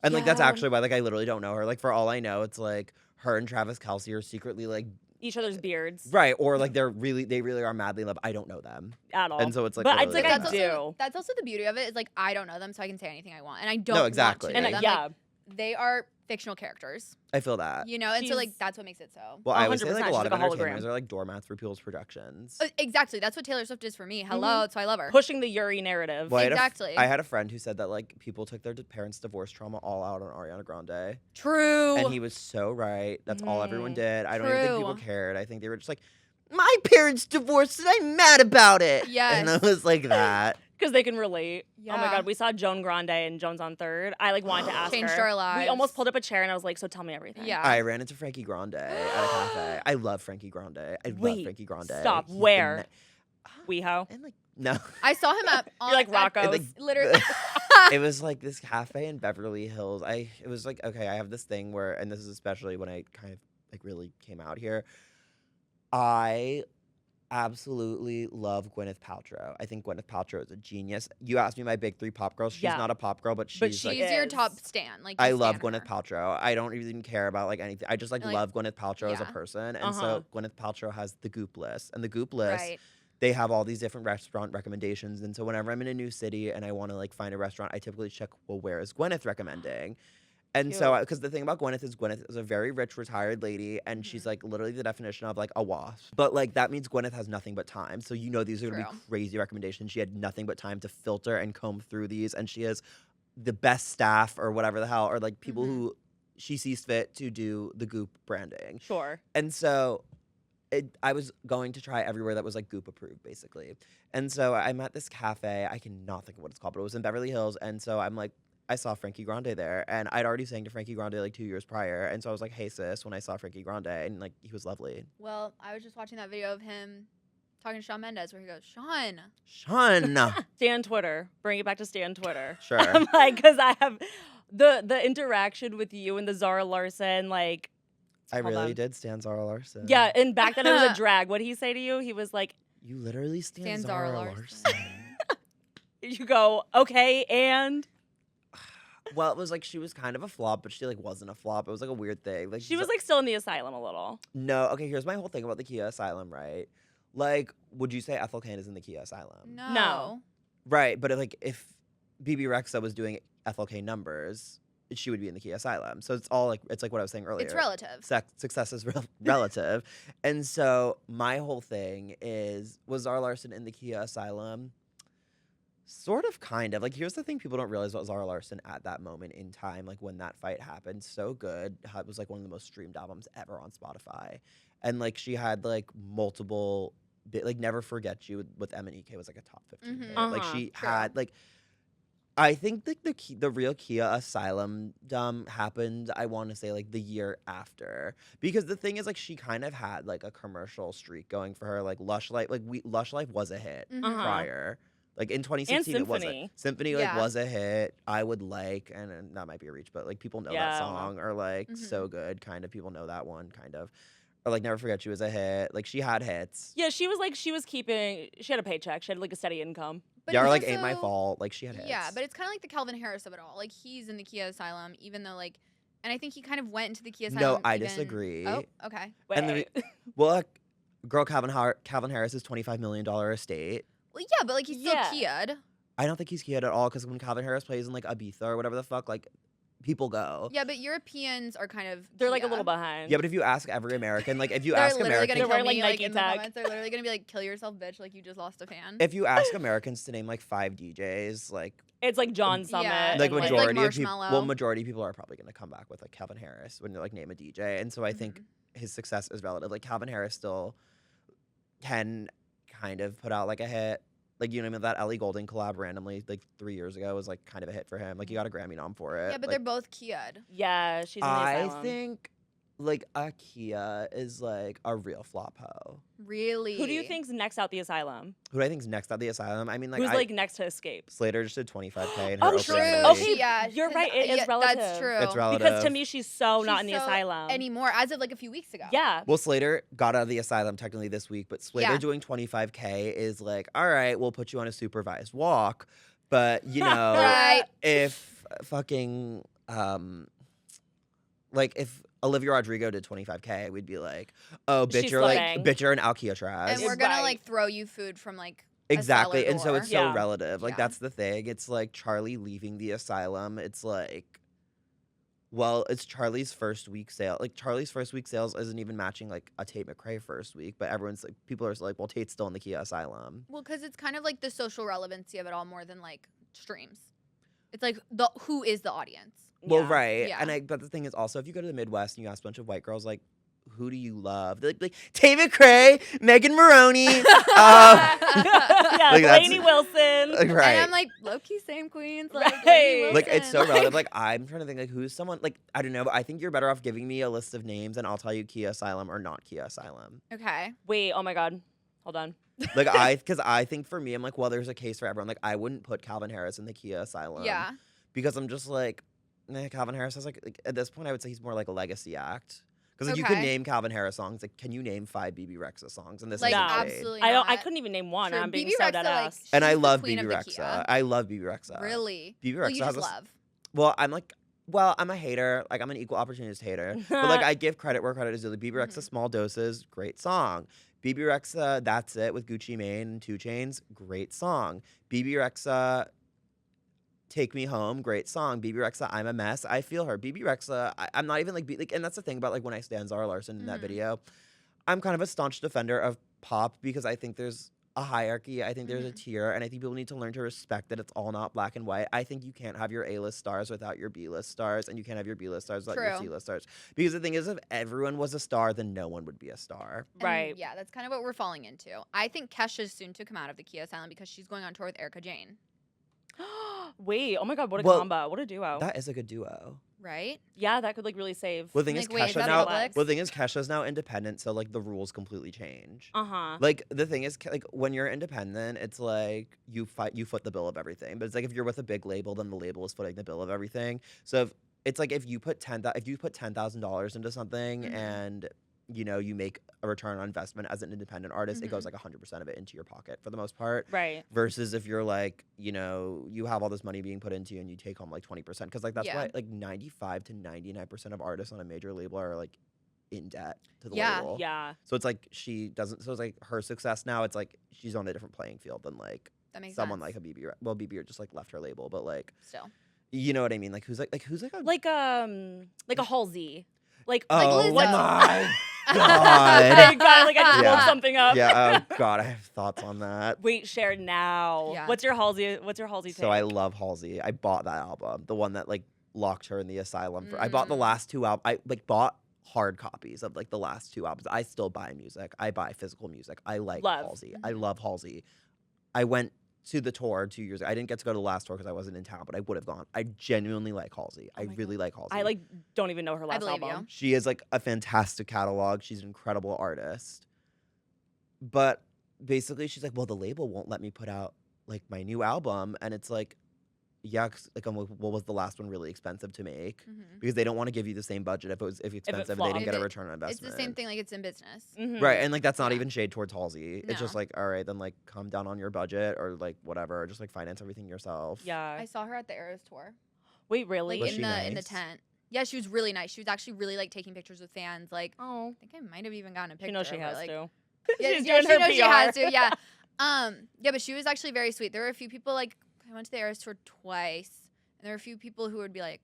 And like that's Yeah. actually why like I literally don't know her. Like for all I know, it's like her and Travis Kelce are secretly like Each other's beards. right, or like they really are madly in love. I don't know them. At all. And so it's like But it's literally like I that. do. That's also the beauty of it. Is like I don't know them, so I can say anything I want, and I don't. No, exactly. Want to And know them. yeah. Like, they are fictional characters, I feel that. you know, and so like She's- that's what makes it so. Well, I would say 100%, like a she's lot of like a hologram. entertainers are like doormats for people's projections. Exactly. That's what Taylor Swift is for me. Hello, Mhm. that's why I love her. Pushing the Yuri narrative. Well, Exactly. I had a friend who said that like people took their parents' divorce trauma all out on Ariana Grande, True. and he was so right. That's all everyone Mhm. did. I don't even think people True. cared. I think they were just like my parents divorced and I'm mad about it. Yes. And I was like that. Because they can relate. Oh my Yeah. God, we saw Joan Grande and Jones on Third. I like wanted to ask Changed her. our lives. We almost pulled up a chair and I was like, so tell me everything. Yeah. I ran into Frankie Grande at a cafe. I love Frankie Grande. I love Wait, Frankie Grande. stop. He's the Where? ne- WeHo. and like no. I saw him at You're like Rocco's. like- literally. It was like this cafe in Beverly Hills. It was like, okay, I have this thing where, and this is especially when I kind of like really came out here. I absolutely love Gwyneth Paltrow. I think Gwyneth Paltrow is a genius. You asked me my big three pop girls. She's Yeah. not a pop girl, but she's But like, She's your is. top stan. Like I you love stan Gwyneth her. Paltrow. I don't even care about like anything. I just like Like, love Gwyneth Paltrow as a yeah. person. And Uh-huh. so Gwyneth Paltrow has the Goop list. And the Goop list, Right. they have all these different restaurant recommendations. And so whenever I'm in a new city and I want to like find a restaurant, I typically check, well, where is Gwyneth recommending? And so, Cute. because the thing about Gwyneth is a very rich retired lady, and she's Mhm. like literally the definition of like a wasp. But like that means Gwyneth has nothing but time. So you know these are gonna True. be crazy recommendations. She had nothing but time to filter and comb through these, and she has the best staff or whatever the hell, or like people Mhm. who she sees fit to do the Goop branding. Sure. And so I was going to try everywhere that was like Goop approved, basically. And so I'm at this cafe. I cannot think of what it's called, but it was in Beverly Hills. And so I'm like, I saw Frankie Grande there, and I'd already sang to Frankie Grande like 2 years prior. And so I was like, hey, sis, when I saw Frankie Grande, and like, he was lovely. Well, I was just watching that video of him talking to Shawn Mendes where he goes, Shawn. Sean. Stan Twitter. Bring it back to Stan Twitter. Sure. I'm like, because I have the interaction with you and the Zara Larson, like. I hold really on. did stand Zara Larson. Yeah, and back then it was a drag. What did he say to you? He was like, You literally stand Stan Zara Zara Larson. Larson. you go, okay, and Well, it was like she was kind of a flop, but she like wasn't a flop. It was like a weird thing. Like she was like still in the asylum a little. no. Okay, here's my whole thing about the Kia Asylum, right? Like, would you say Ethel Cain is in the Kia Asylum? No. Right, but like if BB Rexa was doing Ethel Cain numbers, she would be in the Kia Asylum. So it's all like it's like what I was saying earlier. It's relative. Success is relative, and so my whole thing was Zara Larson in the Kia Asylum? Sort of, kind of. Like, here's the thing people don't realize about Zara Larson at that moment in time, like, when that fight happened. So good. It was, like, one of the most streamed albums ever on Spotify. And, like, she had, like, multiple, like, Never Forget You with M and EK was, like, a top 15 hit. Mhm. Like, Uh-huh. she True. had, like, I think, like, the real Kia Asylum happened, I want to say, like, the year after. Because the thing is, like, she kind of had, like, a commercial streak going for her. Like, Lush Life, Lush Life was a hit Mhm. Uh-huh. prior. Like in 2016, it was Symphony. Symphony. Like Yeah. was a hit. I would like, and that might be a reach, but like people know Yeah, that I don't know. song, or like Mhm. So Good, kind of people know that one, kind of, or like Never Forget You was a hit. Like she had hits. Yeah, she was like, she had a paycheck. She had like a steady income. But Yeah, or it's like Ain't My also- Fault. Like she had hits. Yeah, but it's kind of like the Calvin Harris of it all. Like he's in the Kia Asylum, even though like, and I think he kind of went into the Kia Asylum. I even- disagree. Oh, okay. And Wait. well, like, girl, Calvin Harris is $25 million estate. Well, yeah, but like he's still Yeah. Kia'd. I don't think he's Kia at all, because when Calvin Harris plays in like Ibiza or whatever the fuck, like people go. Yeah, but Europeans are kind of They're like a Kia. little behind. Yeah, but if you ask every American, like if you They're ask literally Americans, gonna They're kill wearing, me like, like Nike in the tag. comments. They're literally gonna be like, "Kill yourself, bitch!" Like you just lost a fan. if you ask Americans to name like 5 DJs, like It's like John Summit. Yeah, like and, It's majority of people, Marshmello. well, majority of people are probably going to come back with like Calvin Harris when you like name a DJ, and so I think his success is relative. Like Calvin Harris still can kind of put out like a hit. Like, you know what I mean? That Ellie Goulding collab randomly like 3 years ago was like kind of a hit for him. Like he got a Grammy nom for it. Yeah, but Like, they're both Kia'd. Yeah, she's in the I asylum. think like Kia is like a real flop hoe. Really? Who do you think's next out the asylum? Who do I think's next out the asylum? I mean, like Who's I, like next to escape? Slater just did 25K in her Oh, opening True. night. Okay, Yeah, you're 'cause right, it is That's relative. true. It's relative. Because to me, she's so not She's in the so asylum anymore, as of like a few weeks ago. Yeah. Well, Slater got out of the asylum technically this week, but Slater Yeah. doing 25K is like, all right, we'll put you on a supervised walk. But, you know, Right. if fucking, like if Olivia Rodrigo did 25K, we'd be like, oh, bitch, She's you're like, slipping. bitch, you're an Alcatraz. And we're You're gonna right. like throw you food from like Exactly. a And so cellar it's door. so Yeah. relative. Like, Yeah. that's the thing. It's like Charlie leaving the asylum. It's like, well, it's Charlie's first week sale. Like, Charlie's first week sales isn't even matching like a Tate McRae first week, but everyone's like, people are like, well, Tate's still in the Kia asylum. Well, because it's kind of like the social relevancy of it all more than like streams. It's like who is the audience? Well, Yeah. right. Yeah. And but the thing is also, if you go to the Midwest and you ask a bunch of white girls, like, who do you love? They're like David Cray, Megan Maroney. Yeah, Like, that's- Lainey Wilson. Right. And I'm like, low-key same queens. Like, Right. Lainey Like, it's so Wilson. relative. Like, I'm trying to think, like, who's someone, like, I don't know, but I think you're better off giving me a list of names and I'll tell you Kia Asylum or not Kia Asylum. Okay. Wait, oh my God. Hold on. Like, because I think for me, I'm like, well, there's a case for everyone. Like, I wouldn't put Calvin Harris in the Kia Asylum. Yeah. Because I'm just like, Calvin Harris has, like, at this point, I would say he's more like a legacy act. Because, like, you could Okay. name Calvin Harris songs. Like, can you name 5 BB Rexa songs? And this Like, is No. absolutely I not. couldn't even name one. True. I'm being BB so Rexa, dead like, ass. And I she's the love queen BB of the Rexa. Kia. I love BB Rexa. Really? BB Well, Rexa you has just a love. Well, I'm a hater. Like, I'm an equal opportunist hater. But, like, I give credit where credit is due. Like, BB Rexa, Small Doses, great song. BB Rexa, That's It with Gucci Mane and 2 Chainz, great song. BB Rexa, Take Me Home, great song. BB Rexa, I'm a Mess. I feel her. BB Rexa, I'm not even, like, and that's the thing about, like, when I stand Zara Larson in that video. I'm kind of a staunch defender of pop because I think there's a hierarchy. I think there's a tier, and I think people need to learn to respect that it's all not black and white. I think you can't have your A-list stars without your B-list stars, and you can't have your B-list stars without your True. C-list stars. Because the thing is, if everyone was a star, then no one would be a star. And Right. yeah, that's kind of what we're falling into. I think Kesha's soon to come out of the Kia Asylum because she's going on tour with Erica Jane. Wait, oh my God, what a Well, combo. What a duo. That is a good duo. Right? Yeah, that could like really save. Well, the thing is, Like, wait, is Kesha that now. Netflix? Well, the thing is, Kesha's now independent, so like the rules completely change. Uh-huh. Like the thing is, like when you're independent, it's like you foot the bill of everything. But it's like if you're with a big label, then the label is footing the bill of everything. So it's like if you put $10,000 into something and you make a return on investment as an independent artist, it goes like 100% of it into your pocket for the most part. Right. Versus if you're like, you have all this money being put into you and you take home like 20%. Because like that's Yeah. why like 95 to 99% of artists on a major label are like in debt to the Yeah. label. Yeah. So it's like she doesn't. So it's like her success now. It's like she's on a different playing field than like That makes someone sense. like a BB. Well, BB just like left her label, but like Still. you know what I mean. Like who's a Like a Halsey. Like oh Lizzo. my I god. got like I just Yeah. pulled something up. Yeah. Oh god, I have thoughts on that. Wait, share now. Yeah. What's your Halsey take? So I love Halsey. I bought that album, the one that like locked her in the asylum. I bought the last 2 albums. I like bought hard copies of like the last 2 albums. I still buy music. I buy physical music. I like Love. Halsey. I love Halsey. I went to the tour 2 years ago. I didn't get to go to the last tour because I wasn't in town, but I would have gone. I genuinely like Halsey. I really like Halsey. I like don't even know her last believe you. album. She is like a fantastic catalog. She's an incredible artist. But basically she's like, well, the label won't let me put out like my new album. And it's like, yeah, 'cause, like, I'm like, well, was the last one really expensive to make? Because they don't want to give you the same budget if it's expensive and they didn't flopped. get a return on It's investment. the same thing like it's in business. Mhm. Right, and like that's not Yeah. even shade towards Halsey. It's just No. like, all right, then like come down on your budget or like whatever, just like finance everything yourself. Yeah. I saw her at the Eras tour. Wait, really? Like Was in she the nice? tent. Yeah, she was really nice. She was actually really like taking pictures with fans. Like Oh. I think I might have even gotten a picture. She knows she of her, has like, to. Yeah, She's yeah, doing she her knows PR. she has to. Yeah. Yeah, but she was actually very sweet. There were a few people like I went to the Eras tour twice, and there were a few people who would be like,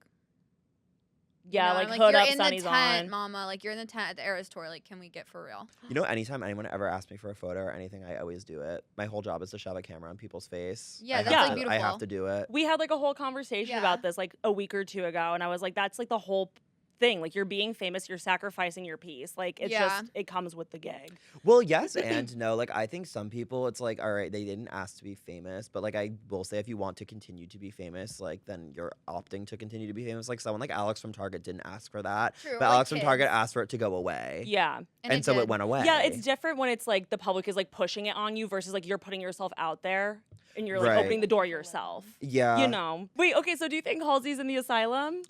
Yeah, you know, like I'm hood you're up, in the sunny's tent, on. mama. Like you're in the tent at the Eras tour. Like, can we get for real? You know, anytime anyone ever asks me for a photo or anything, I always do it. My whole job is to shove a camera on people's face. Yeah, I that's, have like, to- I have beautiful. to do it. We had like a whole conversation Yeah. about this like a week or 2 ago, and I was like, that's like the whole thing. Like you're being famous, you're sacrificing your piece. Like it's Yeah. just it comes with the gig. Well, yes and no. Like I think some people, it's like, all right, they didn't ask to be famous, but like I will say, if you want to continue to be famous, like then you're opting to continue to be famous. Like someone like Alex from Target didn't ask for that, True, but like Alex from Target kids. asked for it to go away, Yeah. and so it did. went away. Yeah, it's different when it's like the public is like pushing it on you versus like you're putting yourself out there and you're like Right. opening the door yourself. Yeah. You know. Wait, okay, so do you think Halsey's in the asylum?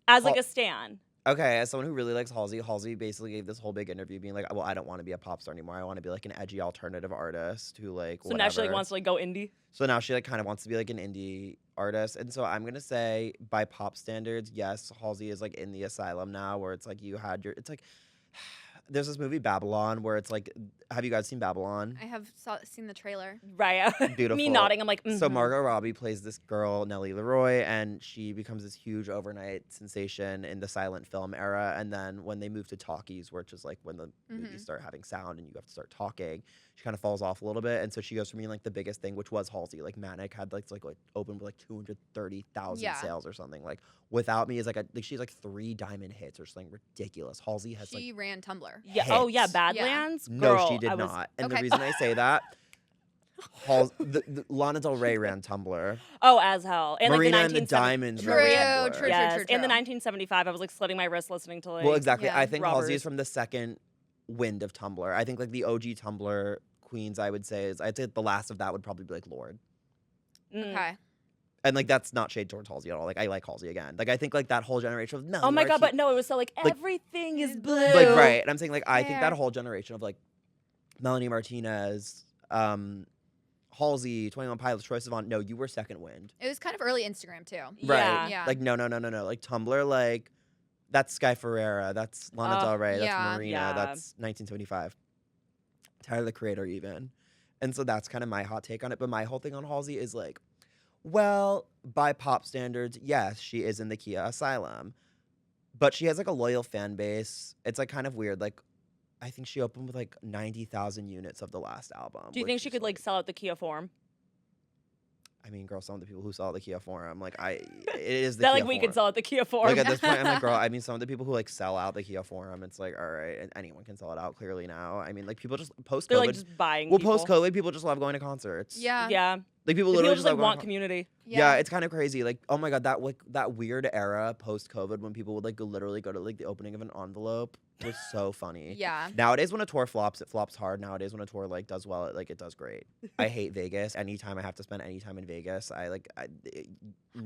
As like Hal- a stan. Okay, as someone who really likes Halsey basically gave this whole big interview being like, well, I don't want to be a pop star anymore. I want to be like an edgy alternative artist who like So now she like whatever." wants to like go indie. So now she like kind of wants to be like an indie artist. And so I'm gonna say by pop standards, yes, Halsey is like in the asylum now where it's like it's like there's this movie Babylon where it's like, have you guys seen Babylon? I have seen the trailer. Right. Me Beautiful. nodding. I'm like, So mhm. Margot Robbie plays this girl, Nellie Leroy, and she becomes this huge overnight sensation in the silent film era. And then when they move to talkies, which is like when the movies start having sound and you have to start talking, she kind of falls off a little bit. And so she goes from being like the biggest thing, which was Halsey. Like Manic had like opened with like 230,000 Yeah. sales or something. Like Without Me is like she's like 3 diamond hits or something ridiculous. Halsey has She ran Tumblr. Yeah. Oh yeah, hits. Badlands. No, Girl, she did I was, not. And Okay. the reason I say that, Lana Del Rey ran Tumblr. Oh, as hell. And Marina like and the the Diamonds True, ran Tumblr. true, Yes. true, In the true. 1975, I was like slitting my wrist listening to like. Well, exactly. Yeah. I think Halsey Robbers. is from the second wind of Tumblr. I think like the OG Tumblr queens, I would say, I'd say the last of that would probably be like Lorde. Mm. Okay. And like that's not shade towards Halsey at all. Like I like Halsey again. Like I think like that whole generation of Melanie Oh my god, Martinez- but no, it was so like Like- everything is blue. like right. And I'm saying like I think Fair. that whole generation of like Melanie Martinez, Halsey, 21 Pilots, Troye Sivan. No, you were second wind. It was kind of early Instagram too. Yeah. Yeah. Like no. Like Tumblr, like that's Sky Ferreira, that's Lana Del Rey, that's yeah. Marina, Yeah. that's 1975. Tyler the Creator even. And so that's kind of my hot take on it. But my whole thing on Halsey is like, well, by pop standards, yes, she is in the Kia Asylum. But she has like a loyal fan base. It's like kind of weird. Like I think she opened with like 90,000 units of the last album. Do you which think she is, could like sell out the Kia Forum? I mean, girl, some of the people who saw the Kia Forum, like it is the That Kia like we Forum. could sell out the Kia Forum. Like at this point, I'm like, girl. I mean, some of the people who like sell out the Kia Forum, it's like, all right, and anyone can sell it out clearly now. I mean, like people just post They're COVID. like just buying. Well, people. post COVID, people just love going to concerts. Yeah. Yeah. like people People literally just love like going want to community. Yeah, it's kind of crazy. Like, oh my god, that weird era post COVID when people would like literally go to like the opening of an envelope was so funny. Yeah. Nowadays, when a tour flops, it flops hard. Nowadays, when a tour like does well, it does great. I hate Vegas. Anytime I have to spend any time in Vegas,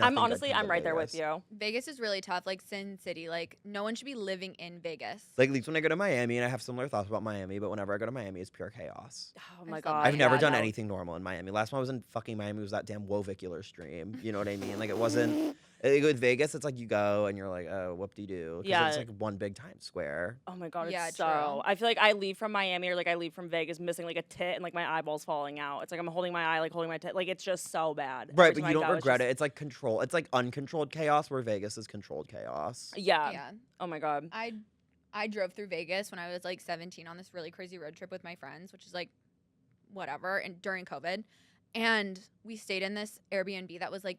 I'm honestly, I'm right there with you. Vegas is really tough. Like Sin City, like no one should be living in Vegas. Like at least when I go to Miami, and I have similar thoughts about Miami, but whenever I go to Miami, it's pure chaos. Oh my I've god. I've never yeah, done no. anything normal in Miami. Last time I was in fucking Miami was that damn Wo Vicki stream. You know what I mean? Like it wasn't. With Vegas, it's like you go and you're like, oh, whoop-de-doo. 'Cause Yeah. it's like one big Times Square. Oh my god, Yeah, it's so. true. I feel like I leave from Miami or like I leave from Vegas missing like a tit and like my eyeballs falling out. It's like I'm holding my eye, like holding my tit. Like it's just so bad. Right, Every but time you I don't go, regret it. It's like control. It's like uncontrolled chaos where Vegas is controlled chaos. Yeah. Yeah. Oh my god. I drove through Vegas when I was like 17 on this really crazy road trip with my friends, which is like whatever, and during COVID. And we stayed in this Airbnb that was like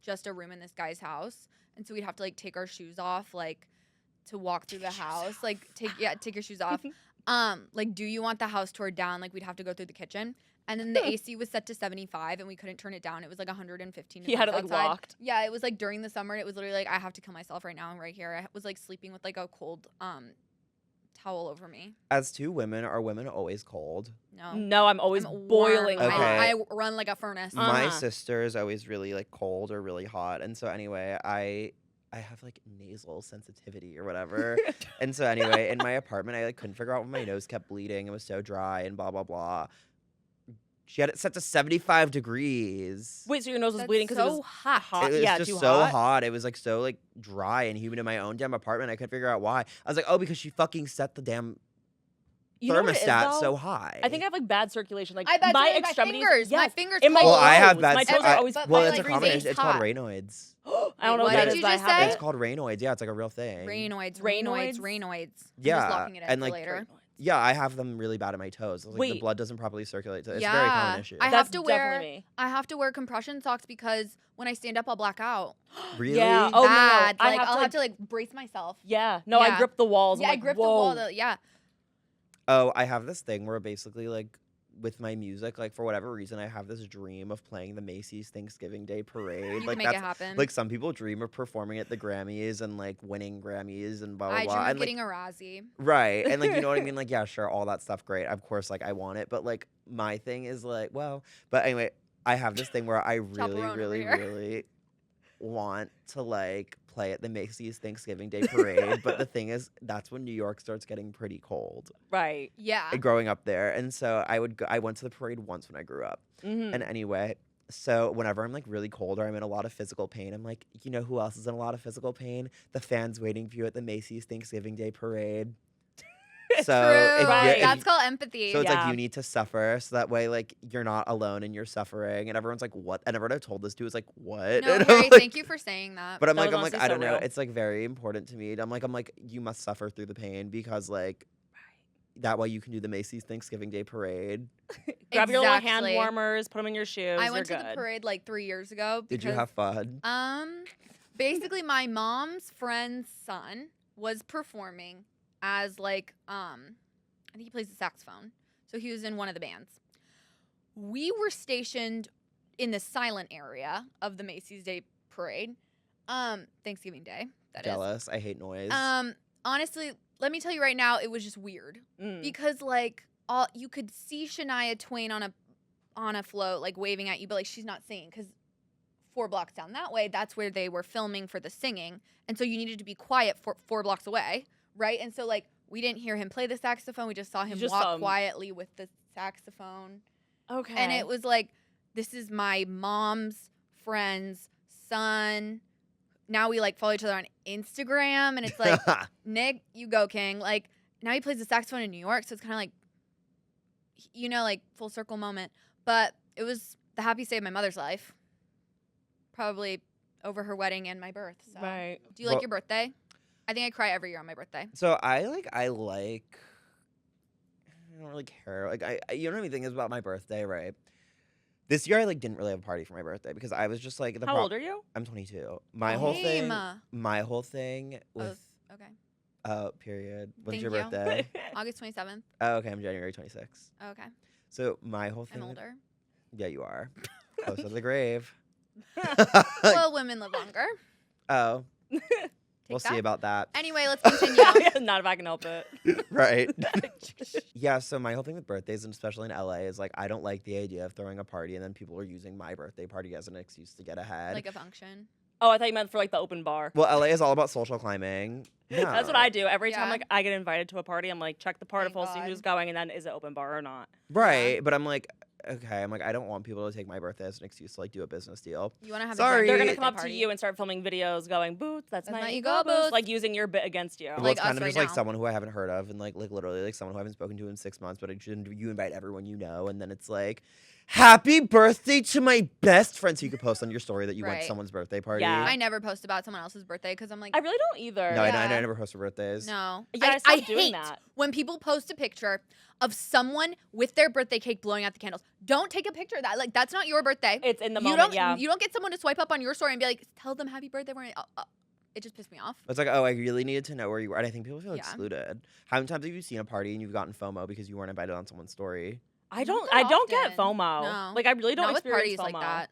just a room in this guy's house. And so we'd have to like take our shoes off, like to walk through the house. Like take your shoes off. Like, do you want the house tour down? Like we'd have to go through the kitchen. And then the AC was set to 75 and we couldn't turn it down. It was like 115 He had it, like, outside. locked. Yeah, it was like during the summer and it was literally like I have to kill myself right now. I'm right here. I was like sleeping with like a cold towel over me. As two women, are women always cold? No. No, I'm always I'm boiling warm. hot. Okay. I run like a furnace. My Uh-huh. sister is always really like cold or really hot, and so anyway, I have like nasal sensitivity or whatever, and so anyway, in my apartment, I like couldn't figure out when my nose kept bleeding. It was so dry and blah blah blah. She had it set to 75 degrees. Wait, so your nose was That's bleeding because so it was hot. It was yeah, just too so hot. hot. It was like so like dry and humid in my own damn apartment. I couldn't figure out why. I was like, oh, because she fucking set the damn You know what it is, thermostat though? so high. I think I have like bad circulation. Like I bet my my extremities. fingers. Yes. My fingers. In my cold. Well, I have toes. bad. My toes I- are always. but well, my, it's a like, combination. face It's called hot. Raynaud's. I don't know What what that did is, you but I just have say? it. It's called Raynaud's. Yeah, it's like a real thing. Raynaud's. Raynaud's? I'm just Yeah, locking it up and, for like, later. Yeah, I have them really bad at my toes. Like the Wait. blood doesn't properly circulate. It's a very Yeah. common issue. I have That's to wear. definitely me. I have to wear compression socks because when I stand up, I'll black out. Really? Yeah. Oh, no, no. Bad. I Like have to, I'll like- have to like brace myself. Yeah. No, I Yeah. grip the walls. Yeah, I'm I like, gripped Whoa. the wall. Yeah. Oh, I have this thing where basically like with my music, like for whatever reason, I have this dream of playing the Macy's Thanksgiving Day Parade. You like can make that's it happen. like some people dream of performing at the Grammys and like winning Grammys and blah blah I blah. dream of And, like, getting a Razzie. right. And like you know what I mean? Like, yeah, sure, all that stuff, great. Of course, like I want it. But like my thing is like, well, but anyway, I have this thing where I Chappell really, Roan over really, here. really want to like play at the Macy's Thanksgiving Day Parade. But the thing is, that's when New York starts getting pretty cold. Right. Yeah. Growing up there. And so I went to the parade once when I grew up. Mm-hmm. And anyway, so whenever I'm like really cold or I'm in a lot of physical pain, I'm like, you know who else is in a lot of physical pain? The fans waiting for you at the Macy's Thanksgiving Day Parade. So True. if Right. you're, if That's you- called empathy. so it's like Yeah. you need to suffer so that way like you're not alone in your suffering. And everyone's like, what? And everyone I've told this to is like, what? no, And I'm Harry, like- thank you for saying that. But I'm That like, was honestly I so don't know. real. It's like very important to me. I'm like, you must suffer through the pain because like that way you can do the Macy's Thanksgiving Day Parade. Grab your little hand Exactly. warmers, put them in your shoes. I went to you're the good. parade like 3 years ago. Did you because, have fun? Basically, my mom's friend's son was performing as like I think he plays the saxophone. So he was in one of the bands. We were stationed in the silent area of the Macy's Day Parade. Thanksgiving Day, that is. Jealous. I hate noise. Honestly, let me tell you right now, it was just weird because like you could see Shania Twain on a float, like waving at you, but like she's not singing because 4 blocks down that way, that's where they were filming for the singing, and so you needed to be quiet for 4 blocks away, right? And so like we didn't hear him play the saxophone, we just saw him walk quietly with the saxophone. Okay. And it was like, this is my mom's friend's son. Now we like follow each other on Instagram, and it's like, Nick, you go, King. Like now he plays the saxophone in New York, so it's kind of like, you know, like full circle moment. But it was the happiest day of my mother's life, probably over her wedding and my birth. So. Right. Do you like your birthday? I think I cry every year on my birthday. So I don't really care. Like you know what I mean? Is about my birthday, right? This year I like didn't really have a party for my birthday because I was just like How old are you? I'm 22. My whole thing with period. When's your birthday? August 27th. Oh, okay, I'm January 26th. Oh, okay. So my whole thing. I'm older. Yeah, you are. Close to the grave. Well, women live longer. Oh. We'll see about that. Anyway, let's continue. Not if I can help it. Right. Yeah, so my whole thing with birthdays, and especially in LA, is like I don't like the idea of throwing a party and then people are using my birthday party as an excuse to get ahead. Like a function. Oh, I thought you meant for like the open bar. Well, LA is all about social climbing. No. That's what I do. Every time Yeah. like I get invited to a party, I'm like, check the Thank particle, see God. who's going, and then is it open bar or not? Right, but I'm like, okay, I don't want people to take my birthday as an excuse to like do a business deal. You want to have Sorry. a They're gonna gonna come up to you and start filming videos going, Boots, that's my ego boost. Like using your bit against you. Well, Like it's kind us of right just like now. someone who I haven't heard of, and like literally like someone who I haven't spoken to in 6 months, but you invite everyone you know, and then it's like, happy birthday to my best friend. So you could post on your story that you went to Right. someone's birthday party. Yeah. I never post about someone else's birthday because I'm like, I really don't either. No, I Yeah. never post for birthdays. no. Yeah, I I stopped doing hate that. when people post a picture of someone with their birthday cake blowing out the candles. Don't take a picture of that. Like, that's not your birthday. It's in the you moment, don't, yeah. You don't get someone to swipe up on your story and be like, tell them happy birthday. It just pissed me off. It's like, oh, I really needed to know where you were. And I think people feel Yeah. excluded. How many times have you seen a party and you've gotten FOMO because you weren't invited on someone's story? I don't that get often. FOMO. No. Like I really don't Not with experience parties FOMO. like that.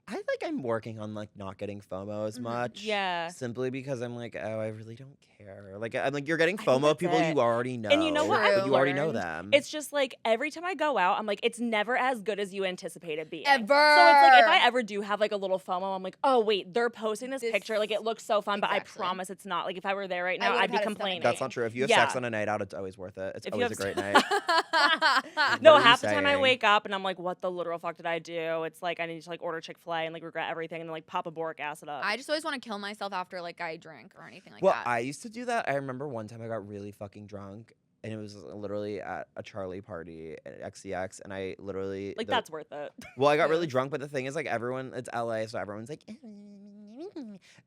I like I'm working on like not getting FOMO as much. Yeah. Simply because I'm like, oh, I really don't care. Like I'm like, you're getting I think FOMO that's people it. you already know. And you know what I've But you already know learned? them. It's just like every time I go out, I'm like, it's never as good as you anticipate it being. Ever. So it's like if I ever do have like a little FOMO, I'm like, oh wait, they're posting this This- picture, like it looks so fun, but I Exactly. promise it's not. Like if I were there right I now, would've I'd be had a stomach complaining. That's not true. If you have Yeah. sex on a night out, it's always worth it. It's If you always a have great s- night. No, What are you half the time I saying? wake up and I'm like, what the literal fuck did I do? It's like I need to like order Chick-fil-A and like regret everything and then like pop a boric acid up. I just always want to kill myself after like I drink or anything like Well, that. I used to do that. I remember one time I got really fucking drunk, and it was literally at a Charlie party at XCX, and I literally like that's worth it. Well, I got really drunk, but the thing is, like, it's LA, so everyone's like,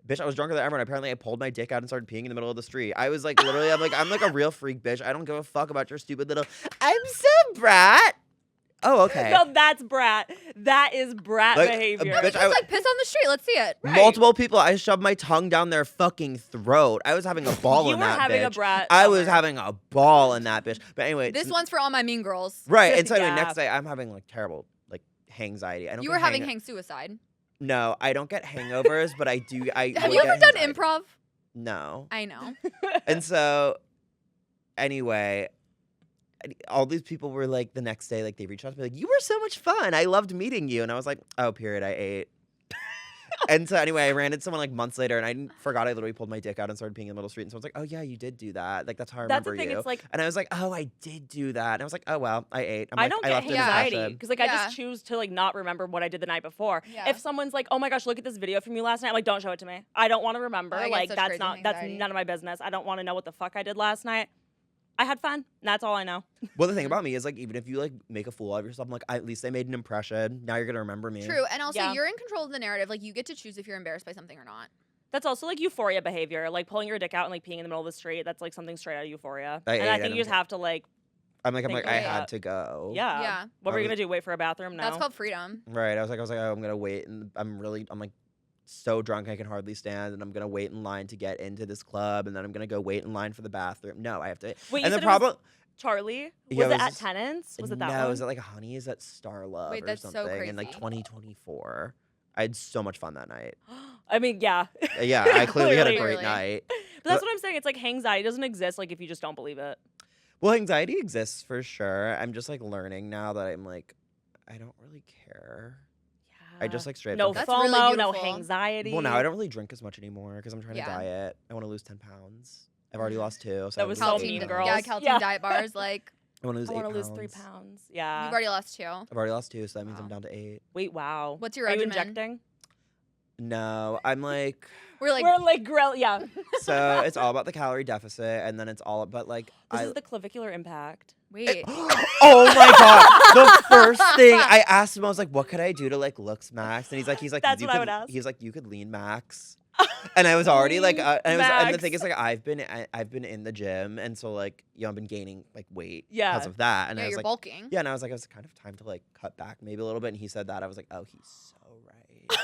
bitch, I was drunker than everyone. Apparently, I pulled my dick out and started peeing in the middle of the street. I was like, literally, I'm like a real freak, bitch. I don't give a fuck about your stupid little, I'm so brat. Oh, okay. No, that's brat. That is brat Like, behavior. bitch, Just like piss on the street. Let's see it. Right. Multiple people, I shoved my tongue down their fucking throat. I was having a ball You in were that having a bitch. brat I was summer. having a ball in that bitch. But anyway, This one's for all my mean girls. right. And so anyway, Yeah. next day, I'm having like terrible like anxiety. I don't. You get were having hang suicide. No, I don't get hangovers, but I do. I Have will you ever get done anxiety. improv? No. I know. And so, anyway, all these people were like the next day, like they reached out to me, like, you were so much fun. I loved meeting you. And I was like, oh, period, I ate. And so anyway, I ran into someone like months later, and I forgot I literally pulled my dick out and started peeing in the middle of the street. And someone's like, oh yeah, you did do that. Like that's how I That's remember the thing. you. It's like And I was like, oh, I did do that. And I was like, oh well, I ate. I don't get left it in the anxiety session. because like I Yeah. just choose to like not remember what I did the night before. Yeah. If someone's like, "Oh my gosh, look at this video from you last night," I'm like, "Don't show it to me. I don't want to remember. I get Like such that's crazy not that's anxiety. none of my business. I don't want to know what the fuck I did last night. I had fun. And that's all I know." Well, the thing about me is like, even if you like make a fool out of yourself, I'm like, at least I made an impression. Now you're gonna remember me. True. And also, Yeah. you're in control of the narrative. Like, you get to choose if you're embarrassed by something or not. That's also like euphoria behavior, like pulling your dick out and like peeing in the middle of the street. That's like something straight out of euphoria. I And ate, I I think don't you just care. have to like, I'm like, Think I about had that. to go. yeah. Yeah. What were you I gonna do? Wait for a bathroom? No. That's called freedom. Right. I was like, oh, I'm gonna wait, and I'm like so drunk I can hardly stand, and I'm gonna wait in line to get into this club, and then I'm gonna go wait in line for the bathroom. No, I have to. Wait, you and the said problem. Charlie? Yeah, Was it it at was- Tenants? Was it that no, one? was it like Honey's at Star Love Wait, or that's so something in like crazy. 2024? I had so much fun that night. I mean, yeah. Yeah, I clearly had a Clearly. great night. But that's what I'm saying. It's like anxiety doesn't exist like if you just don't believe it. Well, anxiety exists for sure. I'm just like learning now that I'm like, I don't really care. I just like straight no up. That's FOMO, really no beautiful. anxiety. Well, now I don't really drink as much anymore because I'm trying Yeah. to diet. I want to lose 10 pounds. I've already lost 2. So That I was would so lose mean, 8 girls. Yeah, pounds. Calcium Yeah. diet bars. Like, I want to lose I 8 want to pounds. lose 3 pounds. Yeah. you've already lost 2. I've already lost 2, so that means I'm Wow. down to 8. Wait, wow. What's your Are you regimen? injecting? No, I'm like, We're like, We're like grill. Yeah. so it's all about the calorie deficit, and then it's all about like, This is the clavicular impact. wait. oh my god! The first thing I asked him, I was like, "What could I do to like looks max?" And he's like, That's you what I could- would ask. He's like, "You could lean max." And I was already like, and the Max. thing is like, I've been in the gym, and so like, I've been gaining like weight Yeah. because of that. And Yeah, I was you're like, bulking. yeah, and I was like, it's kind of time to like cut back maybe a little bit. And he said that, I was like, oh, he's so right.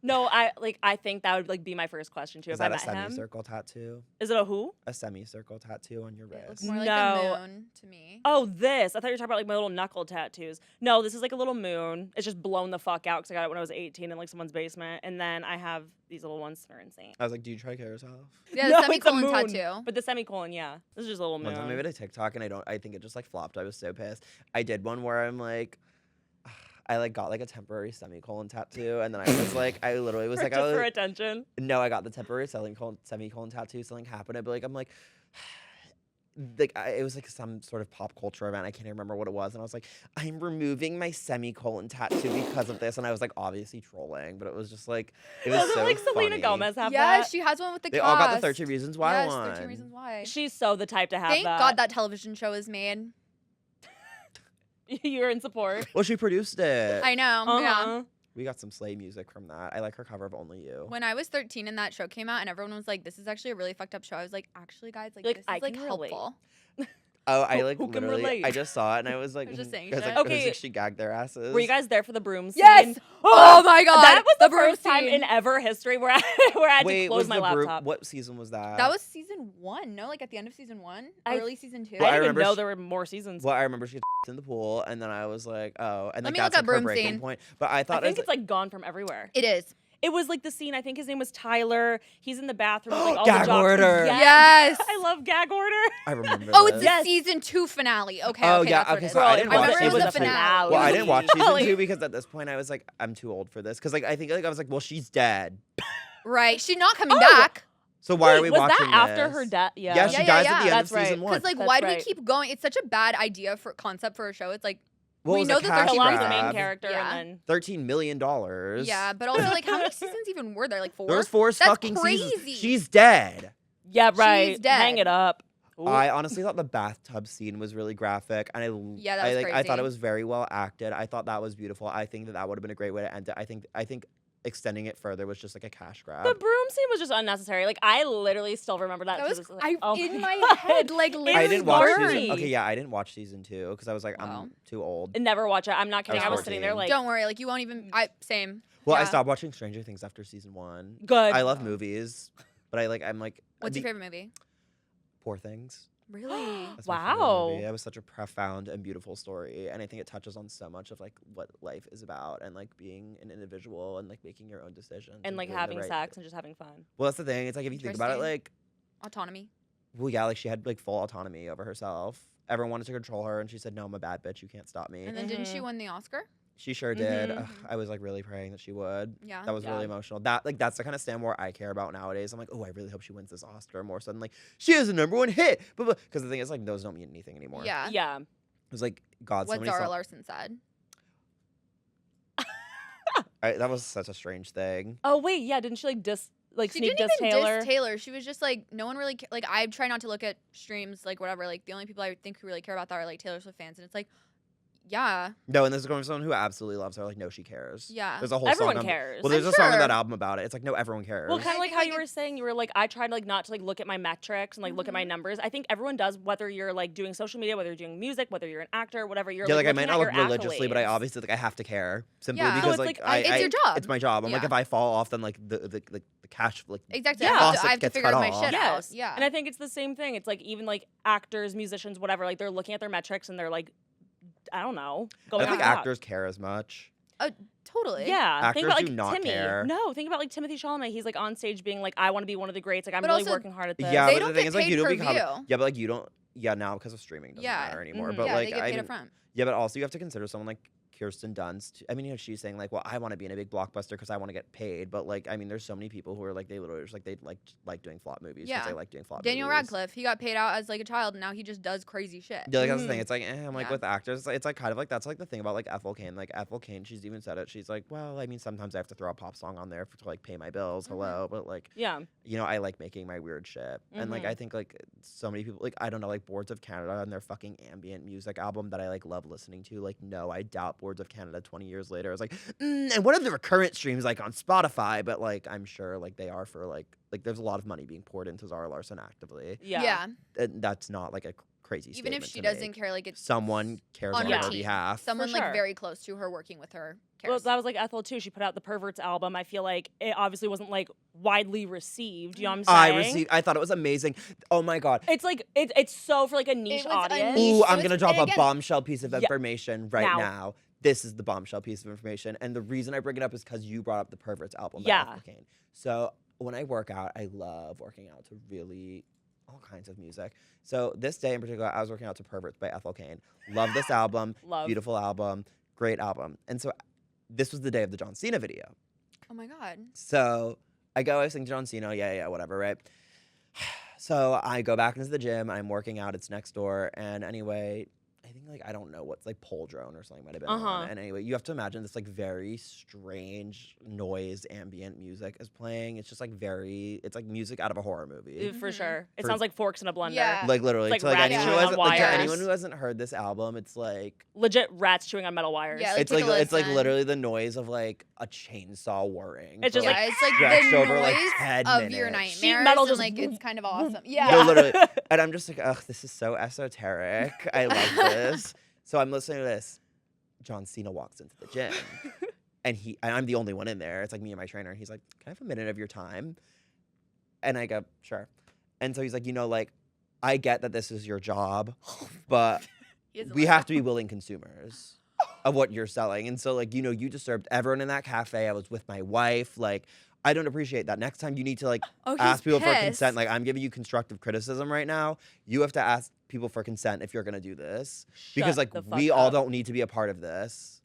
No, I think that would like be my first question too Is if I that a met him. semicircle tattoo? Is it a who? A semicircle tattoo on your It looks wrist? more like No. a moon to me. Oh, this. I thought you were talking about like my little knuckle tattoos. No, this is like a little moon. It's just blown the fuck out because I got it when I was 18 in like someone's basement. And then I have these little ones that are insane. I was like, do you try to kill yourself? Yeah, No, the it's a semicolon moon. tattoo. But the semicolon, yeah. This is just a little One time I moon. made a TikTok and I think it just like flopped. I was so pissed. I did one where I'm like, I like got like a temporary semicolon tattoo, and then I was like, I literally was like, just I for was, attention. no, I got the temporary semicolon tattoo. Something happened. I'm like, it was like some sort of pop culture event. I can't even remember what it was, and I was like, I'm removing my semicolon tattoo because of this, and I was like, obviously trolling, but it was just like, it was Doesn't so like Selena funny. Gomez have Yeah, that? she has one with the They cast. all got the 13 Reasons Why yes, one. 13 Reasons Why. She's so the type to have Thank that. God that television show is made. You're in support. Well, she produced it. I know. Yeah. Uh-huh. We got some Slay music from that. I like her cover of Only You. When I was 13 and that show came out and everyone was like, this is actually a really fucked up show, I was like, actually, guys, like Like, this I is like can relate. helpful. Oh, I Who- like who can literally. relate? I just saw it and I was like, I was just saying I was shit. like, I was Okay. like, she gagged their asses. Were you guys there for the broom scene? Yes! Oh my God! That was the broom first time scene. in ever history where I had to Wait, close was my the laptop. What season was that? That was season 1, no? Like at the end of season 1? I- Early season 2? Well, I I didn't even remember know she- there were more seasons. Well, I remember she gets in the pool, and then I was like, oh, and Let like me that's look like up her broom breaking scene. point. But I I thought think it it's like gone from everywhere. It is. It was like the scene. I think his name was Tyler. He's in the bathroom with like all Gag the jocks. order. Yes. I love gag order. I remember. Oh, it's this. the Yes. season 2 finale. Okay, Oh, okay, yeah, that's what okay, it is. so I didn't I watch remember it. it was It the was a finale. Well, I didn't watch season Like- 2 because at this point I was like, I'm too old for this. Because like I think like I was like, well, she's dead. Right. She's not coming Oh. back. So why Wait, are we was watching that after this? her death? Yeah. Yeah, she Yeah, dies yeah, at the yeah. end That's of season right. 1. Because like, That's why do right. we keep going? It's such a bad idea for concept for a show. It's like, Well, we it was know a that cash they're Prolonged the grab. main character Yeah. and then $13 million. yeah, but also like, how many seasons even were there? Like 4? There was 4 That's fucking crazy. seasons. She's dead. yeah, right. dead. Hang it up. Ooh. I honestly thought the bathtub scene was really graphic, and Yeah, that was I thought crazy. it was very well acted. I thought that was beautiful. I think that would have been a great way to end it. I think extending it further was just like a cash grab. The broom scene was just unnecessary. Like I literally still remember that. That to was this- like, oh in my God. head, like I literally didn't watch Barney. season. Okay, yeah, I didn't watch season 2 because I was like, Wow. I'm too old. And never watch it. I'm not kidding. was I was sitting there 14. like, Don't worry, like you won't even. Same. Well, I Yeah. stopped watching Stranger Things after season 1. good. I love movies, but I'm like, What's your the- favorite movie? Poor Things. Really? That's my favorite Wow. movie. It was such a profound and beautiful story, and I think it touches on so much of like what life is about, and like being an individual, and like making your own decisions, and like doing the having right sex thing. and just having fun. Well, that's the thing. It's like if you think about it, Interesting. like, Autonomy. well, yeah, like she had like full autonomy over herself. Everyone wanted to control her, and she said, "No, I'm a bad bitch. You can't stop me." And then didn't she Mhm. win the Oscar? She sure did. Mhm. Ugh, I was like really praying that she would. Yeah. That was Yeah. really emotional. That's the kind of stand where I care about nowadays. I'm like, oh, I really hope she wins this Oscar more so than like she has a #1 hit. Because the thing is, like, those don't mean anything anymore. Yeah. Yeah. It was like God. What Somebody Zara saw. Larson said. That was such a strange thing. Oh wait, yeah. Didn't she like She sneak didn't diss even Taylor? diss Taylor. She was just like, no one really like. I try not to look at streams like whatever. Like the only people I think who really care about that are like Taylor Swift fans, and it's like, Yeah. No, and this is going from someone who absolutely loves her. Like, no, she cares. Yeah. There's a whole Everyone song on- cares. Well, there's I'm a song on sure. that album about it. It's like, no, everyone cares. Well, kind I of like think, how like, you were saying, you were like, I tried to like not to like look at my metrics and like look at my Mhm. numbers. I think everyone does, whether you're like doing social media, whether you're doing music, whether you're an actor, whatever. You're yeah, like I looking might at not look your religiously, but I accolades. obviously like I have to care simply Yeah. So because it's like like, it's your job. It's my job. I'm like Yeah. if I fall off, then like the cash like Exactly. Yeah. I have faucet to, I have to gets figure cut my off. shit out. Yes. Yeah. And I think it's the same thing. It's like even like actors, musicians, whatever, like they're looking at their metrics and they're like, I don't know, I going don't think up. actors care as much. Totally. Yeah, think Actors about do like not Timmy. care. No, think about like Timothy Chalamet. He's like on stage being like, I want to be one of the greats. Like I'm But really also, working hard at this. Yeah, They but don't the thing get is like you paid don't per become view. yeah, but like you don't now because of streaming doesn't Yeah. matter anymore. Mhm. But Yeah, like they get I paid mean, upfront. yeah, but also you have to consider someone like Kirsten Dunst. I mean, you know, she's saying like, well, I want to be in a big blockbuster because I want to get paid. But like, I mean, there's so many people who are like, they literally just like they like doing flop movies. 'Cause Yeah. they like doing flop Daniel movies. Radcliffe, he got paid out as like a child, and now he just does crazy shit. Yeah, like that's the thing. Mhm. It's like I'm like Yeah. with actors, it's like kind of like that's like the thing about like Ethel Cain. Like Ethel Cain, she's even said it. She's like, well, I mean, sometimes I have to throw a pop song on there to like pay my bills. Hello, but like Yeah. you know, I like making my weird shit. And like I Mhm. think like so many people like I don't know like Boards of Canada and their fucking ambient music album that I like love listening to. Like no, I doubt Boards of Canada 20 years later. I was like, and what are the recurrent streams like on Spotify? But like I'm sure like they are for like there's a lot of money being poured into Zara Larson actively. Yeah. And that's not like a crazy Even if statement she to doesn't make. care, like it's Someone cares on on her her team. behalf. someone For like sure. very close to her working with her Well, cares. that was like Ethel too. She put out the Perverts album. I feel like it obviously wasn't like widely received. You know what I'm saying? I thought it was amazing. Oh my god. It's like it's so for like a niche was a audience. niche- Ooh, it I'm was- gonna drop and a again- bombshell piece of Yeah. information right Now. now. This is the bombshell piece of information, and the reason I bring it up is because you brought up the Perverts album by Yeah. Ethel Cain. So when I work out, I love working out to really all kinds of music. So this day in particular, I was working out to Perverts by Ethel Cain. Love this album. Love. Beautiful album. Great album. And so this was the day of the John Cena video. Oh my god. So I sing John Cena, yeah, whatever, right? So I go back into the gym, I'm working out, it's next door, and anyway, I think like I don't know what's like pole drone or something might have been on. And anyway, you have to imagine this like very strange noise ambient music is playing. It's just like it's like music out of a horror movie. For Mhm. sure. It For- sounds like forks in a blender. Yeah. Like literally, It's to like like rats anyone who chewing hasn't on like to wires. anyone who hasn't heard this album, it's like Legit rats chewing on metal wires. Yeah, like, it's take like a it's like listen. literally the noise of like a chainsaw whirring. It's for, just Yeah, like, it's like stretched the over, like, noise 10 of your minutes. Sheet nightmares, metal and just like it's whoop, kind of whoop. awesome. Yeah. No, literally. And I'm just like, ugh, this is so esoteric. I love this. So I'm listening to this. John Cena walks into the gym. And I'm the only one in there. It's like me and my trainer. And he's like, can I have a minute of your time? And I go, sure. And so he's like, you know, like, I get that this is your job, but He is we like- have to be willing consumers of what you're selling. And so, like, you know, you disturbed everyone in that cafe. I was with my wife. Like, I don't appreciate that. Next time you need to, like, Oh, he's ask people for pissed. consent. Like, I'm giving you constructive criticism right now. You have to ask people for consent if you're going to do this. Because, Shut like, the fuck we all up. don't need to be a part of this.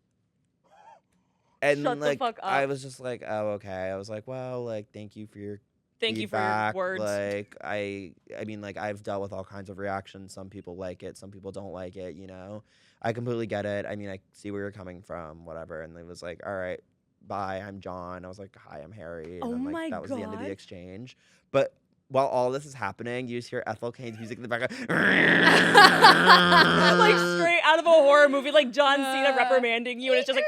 And, Shut the like, fuck I up. was just like, oh, okay. I was like, well, like, thank you for your Thank you for your feedback. words. Like, I mean, like, I've dealt with all kinds of reactions. Some people like it. Some people don't like it, you know? I completely get it. I mean, I see where you're coming from, whatever. And it was like, all right, bye, I'm John. I was like, hi, I'm Harry. And Oh then, like, my that was the end of the God. exchange. But while all this is happening, you just hear Ethel Cain's music in the background. Like straight out of a horror movie, like John Cena reprimanding you, and it's just like.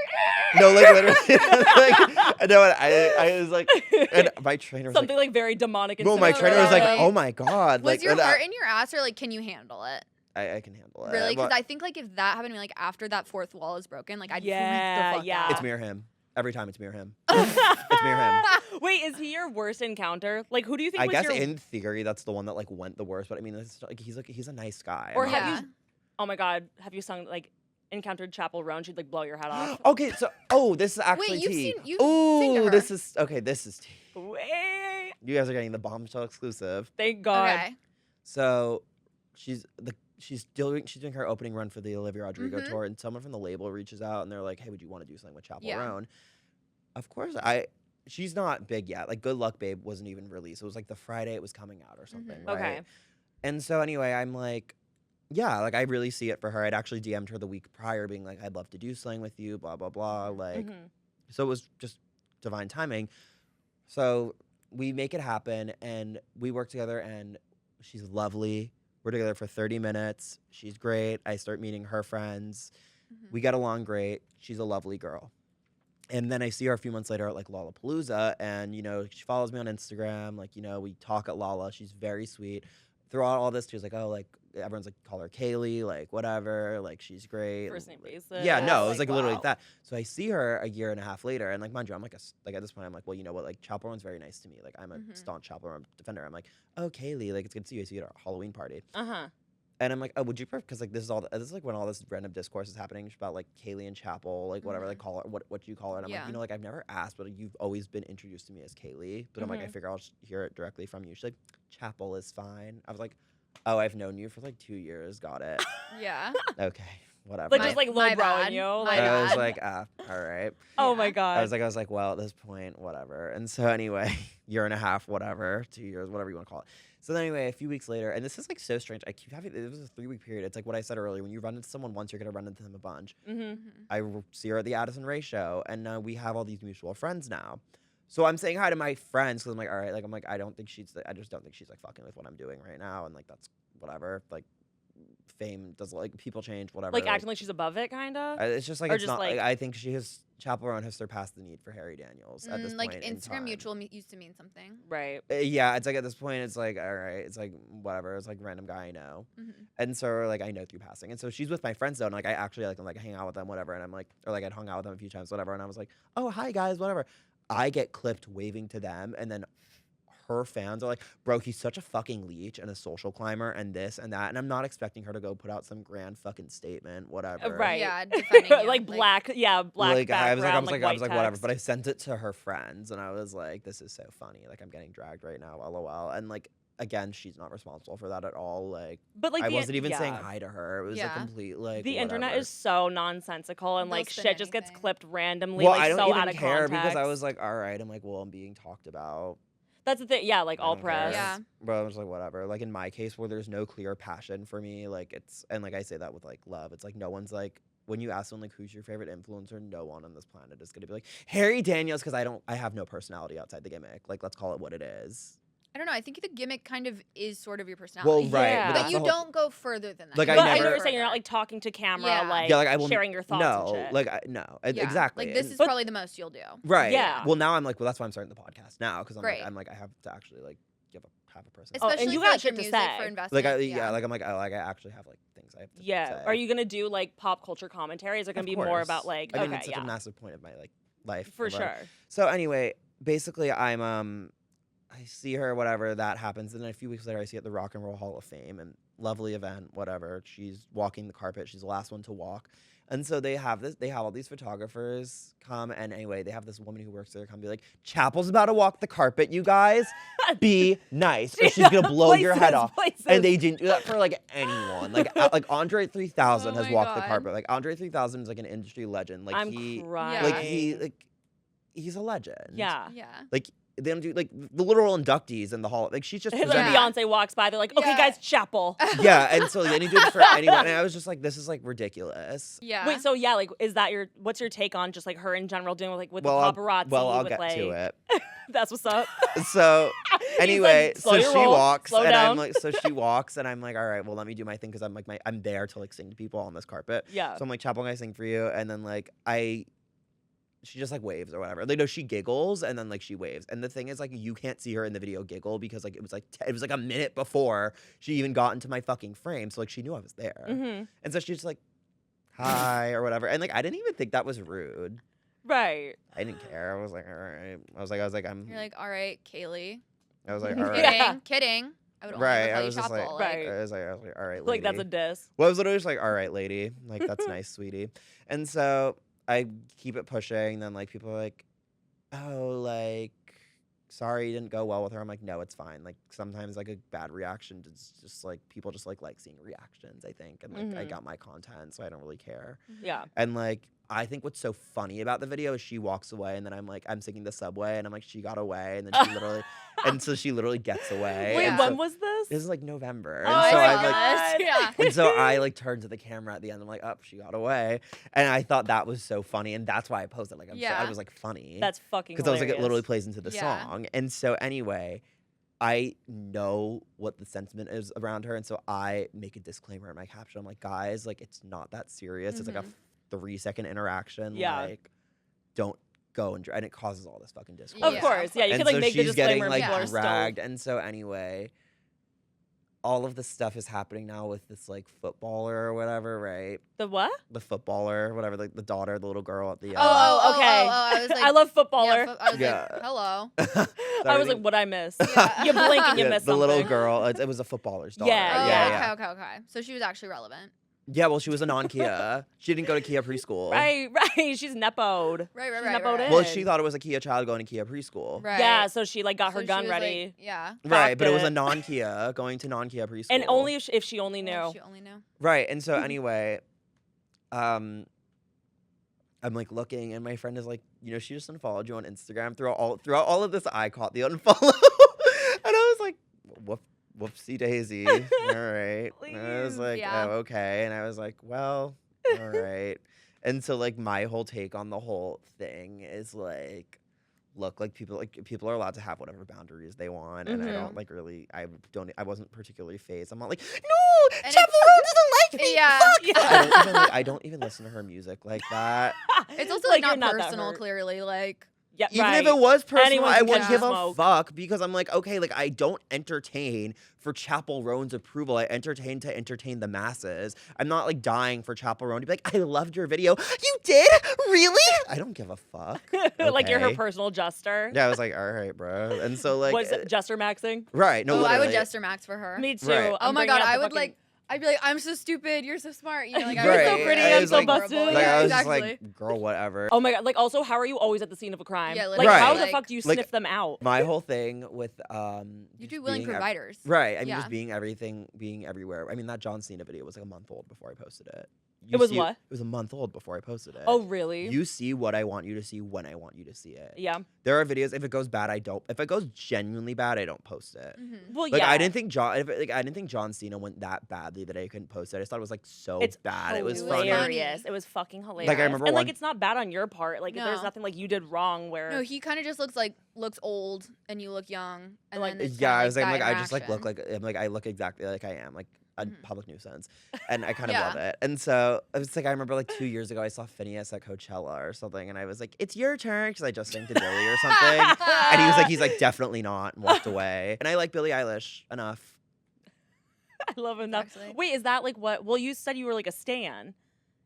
No, like, literally. Like, no, I was like, and my trainer was Something like, like very demonic. And no, my sinister trainer was like, about it. oh my God. Was like, your and heart in your ass, or like can you handle it? I can handle it. Really? Because But I think like if that happened to me, like after that fourth wall is broken, like I'd Yeah, freak the fuck yeah. out. it's me or him. Every time it's me or him. It's me or him. Wait, is he your worst encounter? Like, who do you think I was guess your? in theory that's the one that like went the worst, but I mean it's like he's a nice guy. Or I'm have not- you? Oh my God, have you sung like encountered Chappell Roan? She'd like blow your head off. Okay, so this is actually you've tea. seen- you've seen Ooh, her. this is this is tea. Wait, You guys are getting the bombshell exclusive. thank God. Okay. So she's doing her opening run for the Olivia Rodrigo Mhm. tour, and someone from the label reaches out and they're like, "Hey, would you want to do something with Chappell Yeah. Roan?" Of course, she's not big yet. Like Good Luck Babe wasn't even released. It was like the Friday it was coming out or something, Mhm. right? Okay. And so anyway, I'm like, yeah, like I really see it for her. I'd actually DM'd her the week prior being like, I'd love to do something with you, blah, blah, blah. Like, Mhm. so it was just divine timing. So we make it happen and we work together and she's lovely. We're together for 30 minutes. She's great. I start meeting her friends. We get along great. She's a lovely girl. And then I see her a few months later at like Lollapalooza, and she follows me on Instagram. Like we talk at Lala. She's very sweet. Throughout all this, she was like, oh, like everyone's like call her Kaylee, like whatever, like she's great. First name basis. Yeah, no, it was like literally wow. like that. So I see her a year and a half later, and like mind you, I'm like at this point, I'm like, well, you know what, like Chappell Roan's very nice to me. Like I'm a staunch Chappell Roan defender. I'm like, oh Kaylee, like it's good to see you. I see you at our Halloween party. And I'm like, oh, would you prefer? Because like this is like when all this random discourse is happening about like Kaylee and Chappell, like whatever they call her, what do you call her? And I'm like, like I've never asked, but you've always been introduced to me as Kaylee. But I'm like, I figure I'll just hear it directly from you. She's like, Chappell is fine. I was like, oh, I've known you for like 2 years. Got it. Yeah. Okay, whatever. Like just like low broing you. Like, I was like, all right. Oh my god. I was like, well, at this point, whatever. And so anyway, year and a half, whatever, 2 years, whatever you want to call it. So then anyway, a few weeks later, and this is like so strange. I keep having, it was a 3-week period. It's like what I said earlier. When you run into someone once, you're going to run into them a bunch. I see her at the Addison Rae show, and we have all these mutual friends now. So I'm saying hi to my friends because I'm like, all right, like I'm like, I just don't think she's like fucking with what I'm doing right now, and like that's whatever. Like fame does, like people change, whatever. like acting like she's above it, kind of. It's just like Or it's just, not. like- I think Chappell Roan has surpassed the need for Harry Daniels at this like point in Instagram time. mutual used to mean something. Right. Yeah, it's like at this point, it's like all right, it's like whatever. It's like random guy I know, and so like I know through passing, and so she's with my friends though, and like I actually like I'm like hang out with them, whatever, and I'm like or like I'd hung out with them a few times, whatever, and I was like, oh hi guys, whatever. I get clipped waving to them, and then her fans are like, bro, he's such a fucking leech and a social climber and this and that. And I'm not expecting her to go put out some grand fucking statement, whatever. Right. Yeah, defending you. like black, black Like background, I was like, white whatever. text. But I sent it to her friends, and I was like, this is so funny. Like I'm getting dragged right now, lol. And like again, she's not responsible for that at all. Like, But like I the wasn't even saying yeah. hi to her. It was a Yeah. complete like The internet whatever. is so nonsensical, and They'll like spin shit just gets anything. clipped randomly, Well, like I don't so even out of care context. because I was like, all right. I'm like, well, I'm being talked about. That's the thing. Yeah, like I all don't press. care. Yeah. Bro, I was like, whatever. Like in my case, where there's no clear passion for me, like it's, and like I say that with like love. It's like no one's like, when you ask someone like who's your favorite influencer, no one on this planet is gonna be like Harry Daniels, because I have no personality outside the gimmick. Like let's call it what it is. I don't know. I think the gimmick kind of is sort of your Well, personality. right, Yeah. but, But that's you the whole, don't go further than that. Like, You I But don't I never- know go you're saying you're not further. like talking to camera, Yeah. like, Yeah, like, I will- sharing your thoughts and shit. like no, Yeah. exactly. Like this And- is But- probably the most you'll do. right. Yeah. Well, now I'm like, well, that's why I'm starting the podcast now, because Great. I'm like, I have to actually like have a person. Oh, and Especially you for got like, your shit to music say. for investment. Like like I'm like, oh, like I actually have like things I have to Yeah. say. Are you gonna do like pop culture commentary? Is it gonna Of be more course. about like I mean, okay, it's such yeah, a massive point of my like life. for whatever. sure. So anyway, basically, I see her, whatever, that happens, and then a few weeks later, I see her at the Rock and Roll Hall of Fame, and lovely event, whatever. She's walking the carpet. She's the last one to walk, and so they have all these photographers come, and anyway, they have this woman who works there come be like, Chappell's about to walk the carpet, you guys, be nice, or she's gonna blow your head off. Places. And they didn't do that for like anyone. Like Andre 3000 Oh has my walked the God. carpet. Like Andre 3000 is like an industry legend. Like I'm he, crying. like he's a legend. Yeah. Yeah. Like they don't do like the literal inductees in the hall. Like she's just Like presenting. Yeah. Beyonce walks by, they're like, okay, Yeah. guys, Chappell. Yeah, and so then you do it for anyone. And I was just like, this is like ridiculous. Yeah. Wait, so yeah, like, is that what's your take on just like her in general doing with Well, the paparazzi? I'll with, get like, to it. That's what's up. So He's anyway, like, slow so your she roll, walks, slow and down. I'm like, so she walks, and I'm like, all right, well, let me do my thing because I'm like, I'm there to like sing to people on this carpet. Yeah. So I'm like, Chappell, can I sing for you? And then like she just like waves or whatever. Like no, she giggles and then like she waves. And the thing is like you can't see her in the video giggle because like it was like a minute before she even got into my fucking frame. So like she knew I was there. Mm-hmm. And so she's just like, hi or whatever. And like I didn't even think that was rude. Right. I didn't care. I was like, all right. I was like, You're like, all right, Kaylee. I was like, all right. Kidding. Yeah. Kidding. I would only Right, ever I call you was just like- Chappell. Right. I was like, all right, lady. Like, that's a diss. Well, I was literally just like, all right, lady. Like, that's nice, sweetie. And so I keep it pushing. Then, like, people are like, oh, like, sorry, you didn't go well with her. I'm like, no, it's fine. Like, sometimes, like, a bad reaction is just, like, people just, like seeing reactions, I think. And, like, I got my content, so I don't really care. Yeah. And, like, I think what's so funny about the video is she walks away, and then I'm like, I'm singing the subway, and I'm like, she got away. And then she literally, and so she literally gets away. Wait, and when so- was this? This is like November. Oh And so my I'm like, God. Yeah. and so I like turned to the camera at the end. I'm like, oh, she got away. And I thought that was so funny. And that's why I posted. Like, Yeah. I was like funny. That's fucking because I was like, it hilarious. literally plays into the Yeah. song. And so anyway, I know what the sentiment is around her. And so I make a disclaimer in my caption. I'm like, guys, like, it's not that serious. It's like a 3-second interaction. Yeah. Like, don't go and it causes all this fucking discourse. Of Yeah. course, yeah. You And could like so make the she's getting disclaimer. like People are still. dragged, and so anyway, all of this stuff is happening now with this like footballer or whatever, right? The what? The footballer, whatever, like the daughter, the little girl at the. Oh, okay. I was like, I love footballer. Yeah, I was Yeah. like, hello. I was like, what I miss? Yeah. You blink and you yeah, miss the something. little girl. It was a footballer's daughter. Yeah, Oh, yeah. Okay. So she was actually relevant. Yeah, well, she was a non-Kia. She didn't go to Kia preschool. Right. She's nepoed. Right. She's nepoed in. Well, she thought it was a Kia child going to Kia preschool. Right. Yeah, so she like got So her she gun was, ready. Like, yeah. Right, but it was Cocked a it. non-Kia going to non-Kia preschool. And only if she only knew. Well, she only knew. Right, and so anyway, I'm like looking, and my friend is like, she just unfollowed you on Instagram. Throughout all of this, I caught the unfollow, and I was like, whoopsie daisy. All right. And I was Please, like, yeah. oh, okay. And I was like, well, all right. And so like my whole take on the whole thing is like, look, like people are allowed to have whatever boundaries they want, and I don't like really. I wasn't particularly phased. I'm not like, no, And Chappell Roan doesn't like me. Yeah. Fuck. I don't even listen to her music like that. It's also Like, like you're not not that personal, hurt. clearly. Like, Yeah, Even right. if it was personal, Anyone I can wouldn't catch give the a smoke. fuck because I'm like, okay, like I don't entertain for Chappell Roan's approval. I entertain to entertain the masses. I'm not like dying for Chappell Roan to be like, I loved your video. You did? Really? I don't give a fuck. Like you're her Okay. personal jester. Yeah, I was like, all right, bro. And so like, Was it jester maxing? right? No, oh, I would literally. Jester Max for her. Me too. Right. I'm Oh my bringing god, out I the would fucking- like. I'd be like, I'm so stupid. You're so smart. You know, like I You're was so Right. pretty, I I'm was so like- busted. Like yeah, I was exactly. just like, girl, whatever. Oh my god! Like also, how are you always at the scene of a crime? Yeah, like literally, how the like- fuck do you Like, sniff them out? My whole thing with You just do willing being providers. right. I mean, Yeah. just being everywhere. I mean, that John Cena video was like a month old before I posted it. It was see- what? It was a month old before I posted it. Oh really? You see what I want you to see when I want you to see it. Yeah. There are videos. If it goes bad, I don't. If it goes genuinely bad, I don't post it. Mm-hmm. Well, Like yeah. I didn't think John Cena went that badly that I couldn't post it. I just thought it was like so It's bad. It was hilarious. funny. hilarious. It was fucking hilarious. Like, I remember and one- like it's not bad on your part. Like there's No. nothing like you did wrong. Where No, he kind of just looks old, and you look young, and Like, then it's Yeah, kinda I was like, that I just like look interaction. like I look exactly like I am, like a Mhm. public nuisance, and I kind of Yeah. love it. And so it was like I remember like 2 years ago I saw Phineas at Coachella or something, and I was like, "It's your turn," because I just sang to Billy or something, and he was like, "Definitely not," and walked away. And I like Billie Eilish enough. I love enough. Actually. Wait, is that like what? Well, you said you were like a stan.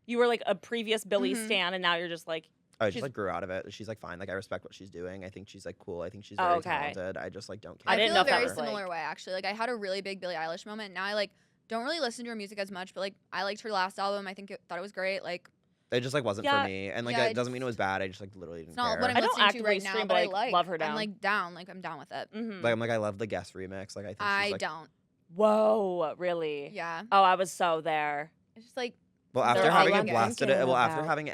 You were like a previous Billy Mhm. stan, and now you're just like I She's- just like grew out of it. She's like fine. Like I respect what she's doing. I think she's like cool. I think she's Oh, very okay. talented. I just like don't care. I I didn't feel know a if that very was, like- similar way actually. Like I had a really big Billie Eilish moment. Now I like don't really listen to her music as much, but like I liked her last album. I thought it was great. Like It just like wasn't Yeah. for me, and like Yeah, it doesn't mean it was bad. I just like literally didn't it's not care. what I'm I don't listening to actively right now, stream, but but I I like. love her down. I'm like down. Like I'm down with it. mhm. Like I'm like I love the guest remix. Like I think I she's like don't. Whoa, really? Yeah. Oh, I was so there. It's just like well They're after all having I'm it blasted it. thinking Well after about. having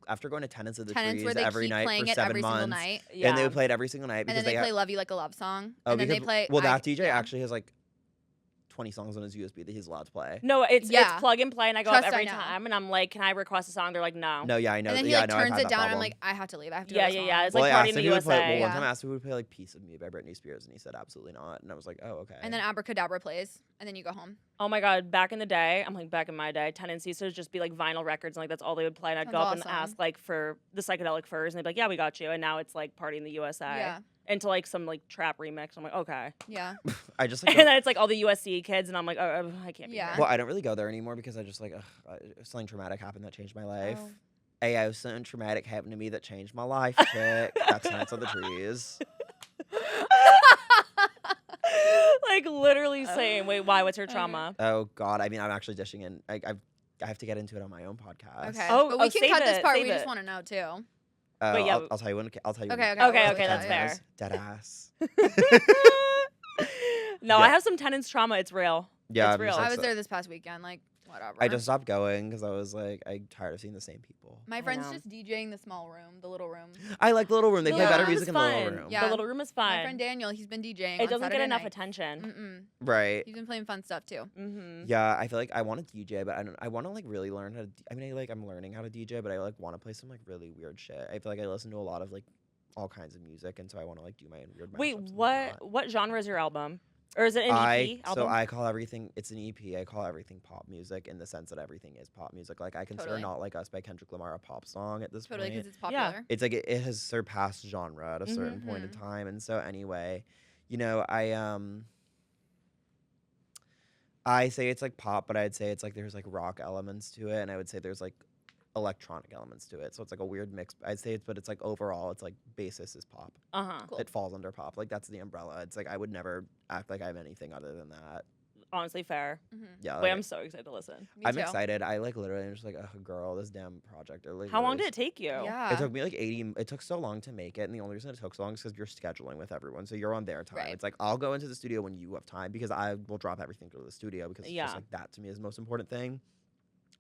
after going to Tenants of the Tenants Trees where they every keep night playing for it 7 every months, single night, Yeah. and they would play it every single night and because then they play "Love You Like a Love Song," oh, and then they because- play. well that I- DJ yeah. actually has like 20 songs on his USB that he's allowed to play. No, it's Yeah. plug and play, and I go Trust up I every know. time, and I'm like, "Can I request a song?" They're like, "No." No, yeah, I know. And then he yeah, like I know, I've turns had it that down. And I'm problem. like, I have to leave. I have to. Yeah, go to yeah, the yeah. song. It's well, like I Party asked in if the he would play. USA. Well, one Yeah. time I asked if he would play like "Piece of Me" by Britney Spears, and he said absolutely not. And I was like, oh, okay. And then Abracadabra plays, and then you go home. Oh my god, back in the day, I'm like back in my day, tendencies to just be like vinyl records, and like that's all they would play, and I'd go up Sounds and awesome. ask like for the psychedelic furs, and they'd be like, "Yeah, we got you." And now it's like Party in the USA, Yeah. into like some like trap remix. I'm like, okay, Yeah. I just like and then it's like all the USC kids, and I'm like, oh, I can't be Yeah. here. well, I don't really go there anymore because I just like something traumatic happened that changed my life. Oh. Hey, I was something traumatic happened to me that changed my life. Chick. That's Nights on the Trees. Like literally saying, wait, why? What's your trauma? Oh God, I mean, I'm actually dishing in. I have to get into it on my own podcast. Okay. Oh, but we oh, can save cut this it, part. save We just it. want to know too. Oh, yeah. I'll tell you when. I'll tell you. Okay, when, okay. Okay, we'll okay, cut that's it. fair. Dead ass. No, Yeah. I have some tenants trauma. It's real. Yeah, It's I'm real. just, I like, was so- there this past weekend. Like whatever. I just stopped going because I was like, I'm tired of seeing the same people. My I friend's know. just DJing the small room, the little room. I like the little room. They play Yeah. better Little music in the little room. Yeah. The little room is My fun. friend Daniel, he's been DJing. It on doesn't Saturday get enough nights. attention. Right. He's been playing fun stuff too. Mm-hmm. Yeah, I feel like I want to DJ, but I want to like really learn how to. I mean, I'm learning how to DJ, but I like want to play some like really weird shit. I feel like I listen to a lot of like all kinds of music, and so I want to like do my own weird. Wait, mashups and what genre is your album? Or is it an EP So album? I call everything, it's an EP. I call everything pop music in the sense that everything is pop music. Like I consider Totally. Not Like Us by Kendrick Lamar a pop song at this Totally, because point. it's popular. It's like it has surpassed genre at a certain point in Mhm. time. And so anyway, you know, I say it's like pop, but I'd say it's like there's like rock elements to it, and I would say there's like electronic elements to it. So it's like a weird mix. I'd say but it's like overall, it's like basis is pop. Cool. It falls under pop. Like that's the umbrella. It's like I would never act like I have anything other than that. Honestly, fair. Yeah. Wait, like, I'm so excited to listen. Me I'm too. excited. I like literally am just like, oh girl, this damn project. Or, like, How long literally did it take you? Yeah. It took me like 80. It took so long to make it, and the only reason it took so long is because you're scheduling with everyone, so you're on their time. Right. It's like I'll go into the studio when you have time because I will drop everything to go to the studio because it's Yeah. just like that to me is the most important thing.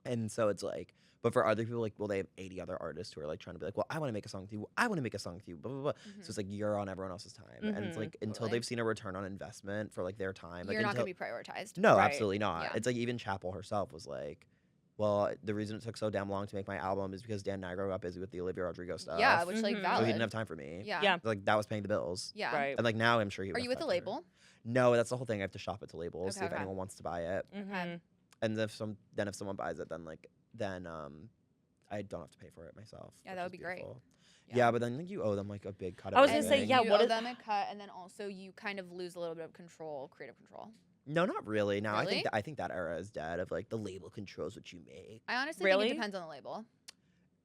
And so it's like, but for other people, like, well, they have 80 other artists who are like trying to be like, well, I want to make a song with you. I want to make a song with you. Blah blah blah. So it's like you're on everyone else's time, and it's like until Totally. they've seen a return on investment for like their time, like You're not until, going to be prioritized. no, Right. absolutely not. Yeah. It's like even Chappell herself was like, well, the reason it took so damn long to make my album is because Dan Nigro got busy with the Olivia Rodrigo stuff. Yeah, which like Mhm. valid. So he didn't have time for me. Yeah. Yeah. Like that was paying the bills. Yeah. Right. And like now I'm sure he would Are have you with a that time. label? No, that's the whole thing. I have to shop it to labels, see if Okay. anyone wants to buy it. Mhm. And if someone buys it, then I don't have to pay for it myself. Yeah, which that is would be great. beautiful. Yeah. Yeah, but then like you owe them like a big cut. I was of gonna say, everything. yeah, You what owe is- them a cut, and then also you kind of lose a little bit of control, creative control. No, not really. Now Really? I think that era is dead. Of like the label controls what you make. I honestly Really? think it depends on the label.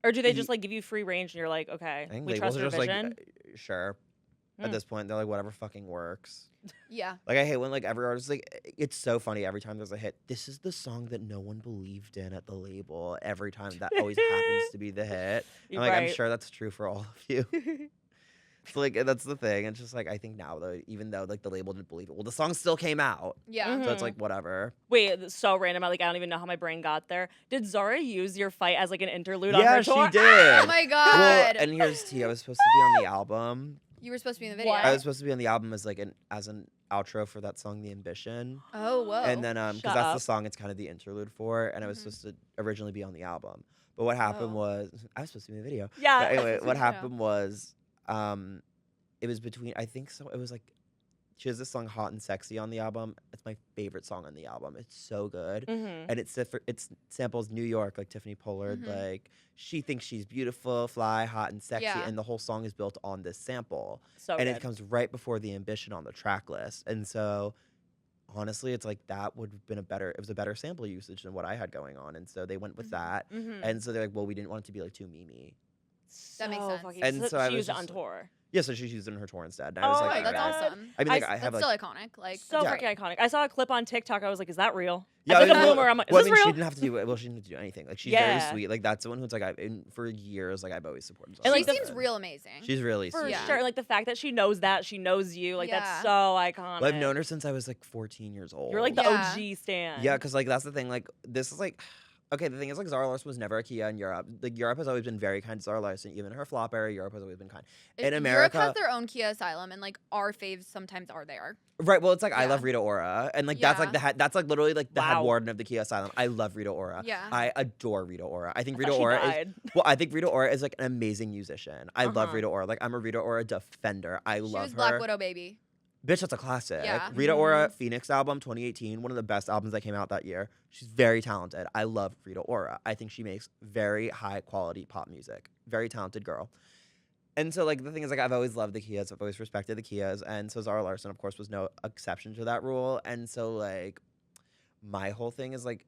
Or do they Ye- just like give you free range and you're like, okay, I think we labels trust are your just vision? like, sure. Hmm. At this point, they're like whatever fucking works. Yeah. Like I hate when like every artist like it's so funny every time there's a hit. This is the song that no one believed in at the label. Every time that always happens to be the hit. I'm like I'm sure that's true for all of you. So like that's the thing. It's just like I think now though, even though like the label didn't believe it, well the song still came out. Yeah. Mhm. So it's like whatever. Wait, that's so random. I don't even know how my brain got there. Did Zara use your fight as like an interlude on Yeah, her she tour? did. Oh my god. Well, and here's T. I was supposed to be on the album. You were supposed to be in the video. What? I was supposed to be on the album as like an outro for that song, The Ambition. Oh, whoa. And then because Shut that's up. the song it's kind of the interlude for, and I was Mhm. supposed to originally be on the album. But what happened Oh. was I was supposed to be in the video. Yeah. But anyway, Supposed what to be in the video. happened was it was between I think so it was like she has this song Hot and Sexy on the album. It's my favorite song on the album. It's so good. Mhm. And it samples New York, like Tiffany Pollard, Mhm. like she thinks she's beautiful, fly, hot, and sexy, Yeah. and the whole song is built on this sample. So And good. it comes right before the Ambition on the track list. And so honestly, it's like that would have been it was a better sample usage than what I had going on. And so they went with Mhm. that. Mhm. And so they're like, well, we didn't want it to be like too memey. That makes So sense. fucking- And so I she was used it just on like- tour. Yeah, so she used it in her tour instead. And I was Oh like, my Okay, that's alright. God. awesome. I mean, like, I- I have That's like, still iconic. Like, So Yeah. fucking iconic. I saw a clip on TikTok. I was like, is that real? yeah, It's like a well, boomer. I'm like, is well, I this mean, she real? didn't have to do it. Well, she didn't have to do anything. Like she's Yeah. very sweet. Like that's someone who's like for years, like I've always supported. And, she like, the- seems real amazing. She's really For sweet. Yeah. sure. Like the fact that she knows that, she knows you. Like Yeah. that's so iconic. Well, I've known her since I was like 14 years old. You're like the Yeah. OG stan. Yeah, because like that's the thing. Like this is like, okay, the thing is like Zara Larsson was never a Kia in Europe. Like Europe has always been very kind to Zara Larsson. Even in her flop era, Europe has always been kind. In Europe America, has their own Kia Asylum, and like our faves sometimes are there. right? Well, it's like I Yeah. love Rita Ora, and like that's like Yeah. the head. That's like literally like the head Wow. warden of the Kia Asylum. I love Rita Ora. Yeah. I adore Rita Ora. I think I Rita thought she Ora is died. well. I think Rita Ora is like an amazing musician. I love Uh-huh. Rita Ora. Like I'm a Rita Ora defender. I She love was her. Black Widow baby. Bitch, that's a classic. Yeah. Rita Mhm. Ora, Phoenix album, 2018, one of the best albums that came out that year. She's very talented. I love Rita Ora. I think she makes very high quality pop music. Very talented girl. And so, like, the thing is, like, I've always loved the Kias. I've always respected the Kias. And so Zara Larsson, of course, was no exception to that rule. And so, like, my whole thing is, like